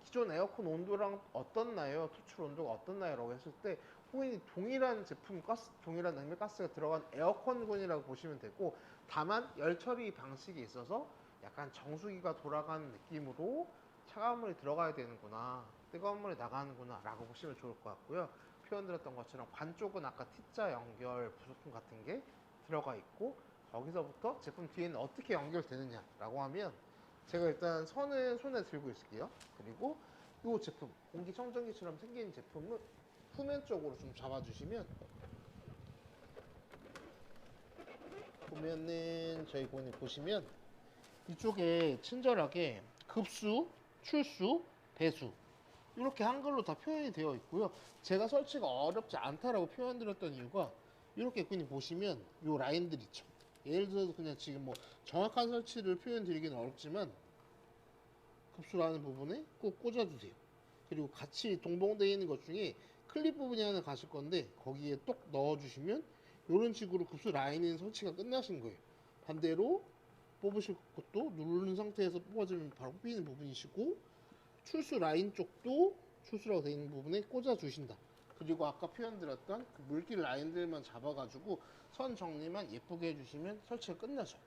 S1: 기존 에어컨 온도랑 어떻나요? 토출 온도가 어떻나요? 라고 했을 때 고객님 동일한 제품 가스, 동일한 냉매 가스가 들어간 에어컨군이라고 보시면 되고 다만 열 처리 방식이 있어서 약간 정수기가 돌아가는 느낌으로 차가운 물이 들어가야 되는구나, 뜨거운 물이 나가는구나 라고 보시면 좋을 것 같고요. 표현드렸던 것처럼 관 쪽은 아까 T자 연결 부속품 같은 게 들어가 있고 거기서부터 제품 뒤에는 어떻게 연결되느냐 라고 하면 제가 일단 선을 손에 들고 있을게요. 그리고 이 제품 공기청정기처럼 생긴 제품은 후면 쪽으로 좀 잡아주시면 보면은 저희 고객님 보시면 이쪽에 친절하게 급수, 출수, 배수 이렇게 한글로 다 표현이 되어 있고요. 제가 설치가 어렵지 않다라고 표현드렸던 이유가 이렇게 그냥 보시면 이 라인들 있죠. 예를 들어서 그냥 지금 뭐 정확한 설치를 표현드리기는 어렵지만 급수라는 부분에 꼭 꽂아주세요. 그리고 같이 동봉되어 있는 것 중에 클립 부분이 하나 가실 건데 거기에 똑 넣어주시면 이런 식으로 급수 라인은 설치가 끝나신 거예요. 반대로 뽑으실 것도 누르는 상태에서 뽑아주면 바로 뽑히는 부분이시고 출수 라인 쪽도 출수라고 되어 있는 부분에 꽂아 주신다. 그리고 아까 표현드렸던 그 물길 라인들만 잡아가지고 선 정리만 예쁘게 해주시면 설치가 끝나죠.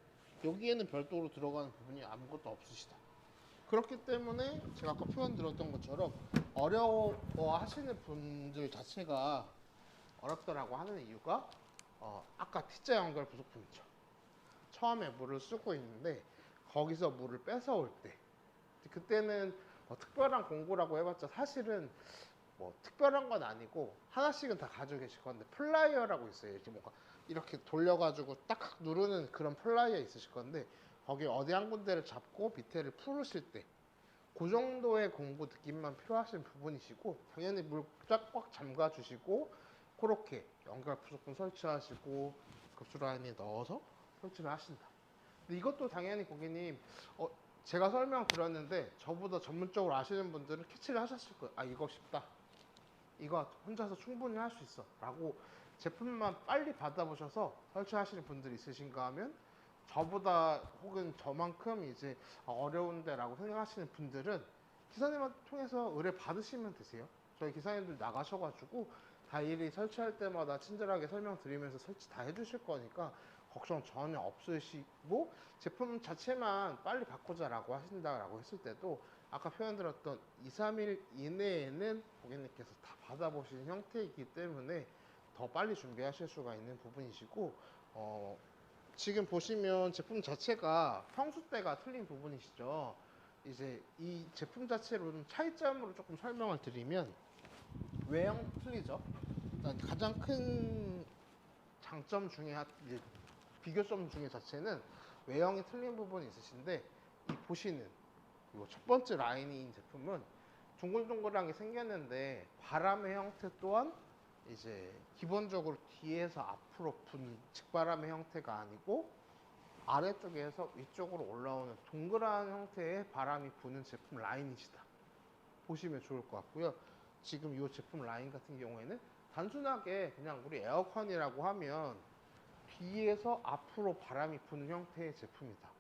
S1: 여기에는 별도로 들어가는 부분이 아무것도 없으시다. 그렇기 때문에 제가 아까 표현드렸던 것처럼 어려워 하시는 분들 자체가 어렵다라고 하는 이유가 아까 T자 연결 부속품이죠. 처음에 물을 쓰고 있는데 거기서 물을 뺏어올 때 그때는 특별한 공구라고 해봤자 사실은 뭐 특별한 건 아니고 하나씩은 다 가지고 계실 건데 플라이어라고 있어요. 이렇게 뭔가 이렇게 돌려가지고 딱 누르는 그런 플라이어 있으실 건데 거기 어디 한 군데를 잡고 밑에를 풀으실 때 그 정도의 공구 느낌만 필요하신 부분이시고 당연히 물 쫙꽉 잠가 주시고 그렇게 연결 부속품 설치하시고 급수 라인에 넣어서 설치를 하신다. 근데 이것도 당연히 고객님 제가 설명드렸는데 저보다 전문적으로 아시는 분들은 캐치를 하셨을 거예요. 아 이거 쉽다, 이거 혼자서 충분히 할 수 있어 라고 제품만 빨리 받아보셔서 설치하시는 분들이 있으신가 하면 저보다 혹은 저만큼 이제 어려운데 라고 생각하시는 분들은 기사님을 통해서 의뢰 받으시면 되세요. 저희 기사님들 나가셔가지고 다 일이 설치할 때마다 친절하게 설명드리면서 설치 다 해주실 거니까 걱정 전혀 없으시고 제품 자체만 빨리 바꾸자 라고 하신다라고 했을 때도 아까 표현드렸던 2, 3일 이내에는 고객님께서 다 받아보신 형태이기 때문에 더 빨리 준비하실 수가 있는 부분이시고 지금 보시면 제품 자체가 평수대가 틀린 부분이시죠. 이제 이 제품 자체로는 차이점으로 조금 설명을 드리면 외형 틀리죠. 일단 가장 큰 장점 중에 이제 비교점 중에 자체는 외형이 틀린 부분이 있으신데 이 보시는 이 첫 번째 라인인 제품은 둥글둥글하게 생겼는데 바람의 형태 또한 이제 기본적으로 뒤에서 앞으로 부는 직바람의 형태가 아니고 아래쪽에서 위쪽으로 올라오는 동그란 형태의 바람이 부는 제품 라인이시다 보시면 좋을 것 같고요. 지금 이 제품 라인 같은 경우에는 단순하게 그냥 우리 에어컨이라고 하면 뒤에서 앞으로 바람이 부는 형태의 제품이다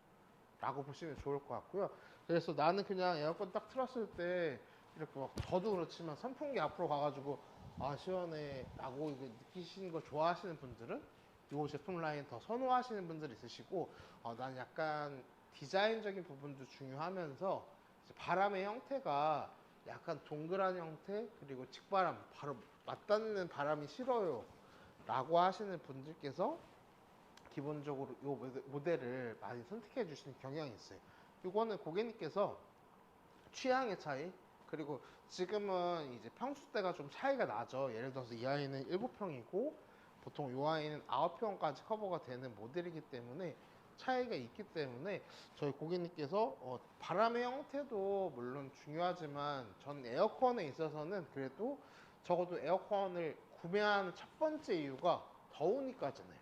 S1: 라고 보시면 좋을 것 같고요. 그래서 나는 그냥 에어컨 딱 틀었을 때 이렇게 막 저도 그렇지만 선풍기 앞으로 가가지고 아 시원해 라고 느끼시는 걸 좋아하시는 분들은 이 제품 라인 더 선호하시는 분들이 있으시고 난 약간 디자인적인 부분도 중요하면서 바람의 형태가 약간 동그란 형태 그리고 직바람 바로 맞닿는 바람이 싫어요 라고 하시는 분들께서 기본적으로 이 모델을 많이 선택해 주시는 경향이 있어요. 이거는 고객님께서 취향의 차이 그리고 지금은 이제 평수대가 좀 차이가 나죠. 예를 들어서 이 아이는 7평이고 보통 이 아이는 9평까지 커버가 되는 모델이기 때문에 차이가 있기 때문에 저희 고객님께서 바람의 형태도 물론 중요하지만 전 에어컨에 있어서는 그래도 적어도 에어컨을 구매하는 첫 번째 이유가 더우니까잖아요.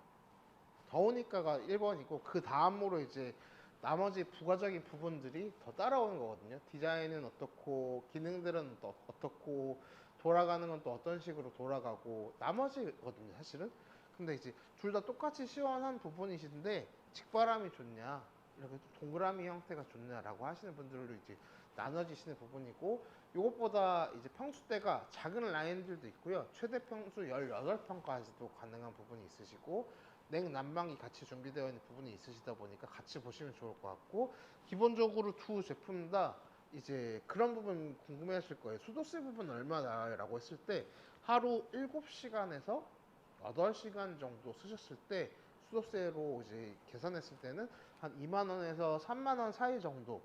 S1: 더우니까가 1번이고 그 다음으로 이제 나머지 부가적인 부분들이 더 따라오는 거거든요. 디자인은 어떻고 기능들은 또 어떻고 돌아가는 건 또 어떤 식으로 돌아가고 나머지거든요 사실은. 근데 이제 둘 다 똑같이 시원한 부분이신데 직바람이 좋냐 이렇게 좀 동그라미 형태가 좋냐라고 하시는 분들로 이제 나눠지시는 부분이고, 이것보다 이제 평수대가 작은 라인들도 있고요. 최대 평수 18평까지도 가능한 부분이 있으시고, 냉난방이 같이 준비되어 있는 부분이 있으시다 보니까 같이 보시면 좋을 것 같고, 기본적으로 두 제품 다 이제 그런 부분 궁금해 하실 거예요. 수도세 부분 얼마나 라고 했을 때, 하루 7시간에서 8시간 정도 쓰셨을 때 수도세로 이제 계산했을 때는 한 2만 원에서 3만 원 사이 정도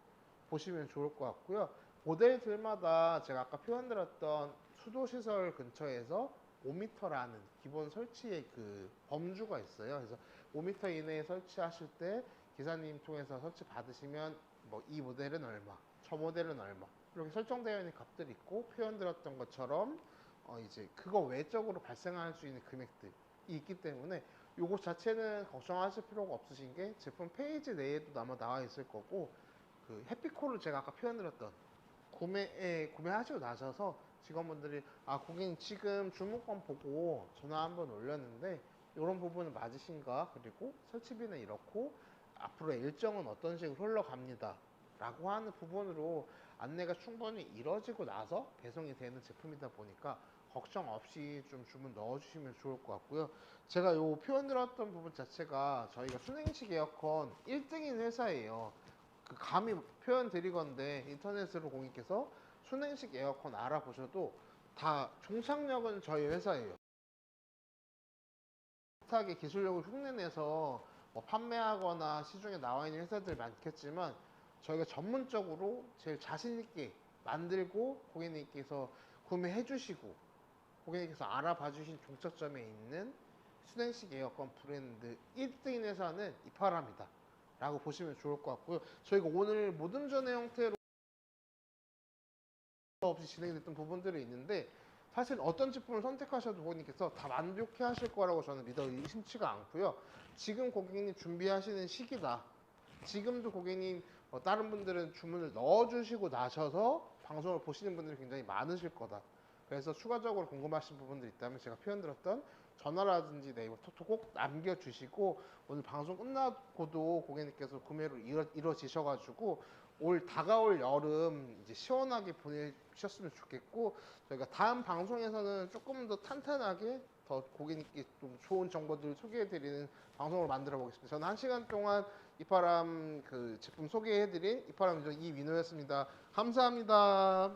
S1: 보시면 좋을 것 같고요. 모델들마다 제가 아까 표현드렸던 수도시설 근처에서 5m라는 기본 설치의 그 범주가 있어요. 그래서 5m 이내에 설치하실 때 기사님 통해서 설치 받으시면 뭐 이 모델은 얼마, 저 모델은 얼마 이렇게 설정되어 있는 값들이 있고, 표현드렸던 것처럼 이제 그거 외적으로 발생할 수 있는 금액들이 있기 때문에 요거 자체는 걱정하실 필요가 없으신 게 제품 페이지 내에도 아마 나와 있을 거고, 그 해피콜을 제가 아까 표현드렸던 구매하시고 나셔서 직원분들이 고객님 지금 주문권 보고 전화 한번 올렸는데 이런 부분은 맞으신가, 그리고 설치비는 이렇고 앞으로의 일정은 어떤 식으로 흘러갑니다 라고 하는 부분으로 안내가 충분히 이루어지고 나서 배송이 되는 제품이다 보니까 걱정 없이 좀 주문 넣어주시면 좋을 것 같고요. 제가 요 표현 들었던 부분 자체가 저희가 순행식 에어컨 1등인 회사예요. 그 감히 표현 드리건데 인터넷으로 고객께서 순행식 에어컨 알아보셔도 다 종착역은 저희 회사예요. 비슷하게 기술력을 흉내내서 뭐 판매하거나 시중에 나와 있는 회사들 많겠지만, 저희가 전문적으로 제일 자신 있게 만들고 고객님께서 구매해 주시고 고객님께서 알아봐 주신 종착점에 있는 순행식 에어컨 브랜드 1등인 회사는 이파람이다 라고 보시면 좋을 것 같고요. 저희가 오늘 모든 전의 형태로 없이 진행됐던 부분들이 있는데, 사실 어떤 제품을 선택하셔도 고객님께서 다 만족해 하실 거라고 저는 믿어 의심치가 않고요. 지금 고객님 준비하시는 시기다, 지금도 고객님 다른 분들은 주문을 넣어주시고 나셔서 방송을 보시는 분들이 굉장히 많으실 거다. 그래서 추가적으로 궁금하신 부분들 있다면 제가 표현드렸던 전화라든지 네이버 톡톡 꼭 남겨주시고, 오늘 방송 끝나고도 고객님께서 구매로 이루어지셔가지고 올 다가올 여름 이제 시원하게 보내셨으면 좋겠고, 저희가 다음 방송에서는 조금 더 탄탄하게 더 고객님께 좀 좋은 정보들을 소개해드리는 방송을 만들어 보겠습니다. 저는 1시간 동안 이파람 그 제품 소개해드린 이파람 이민호였습니다. 감사합니다.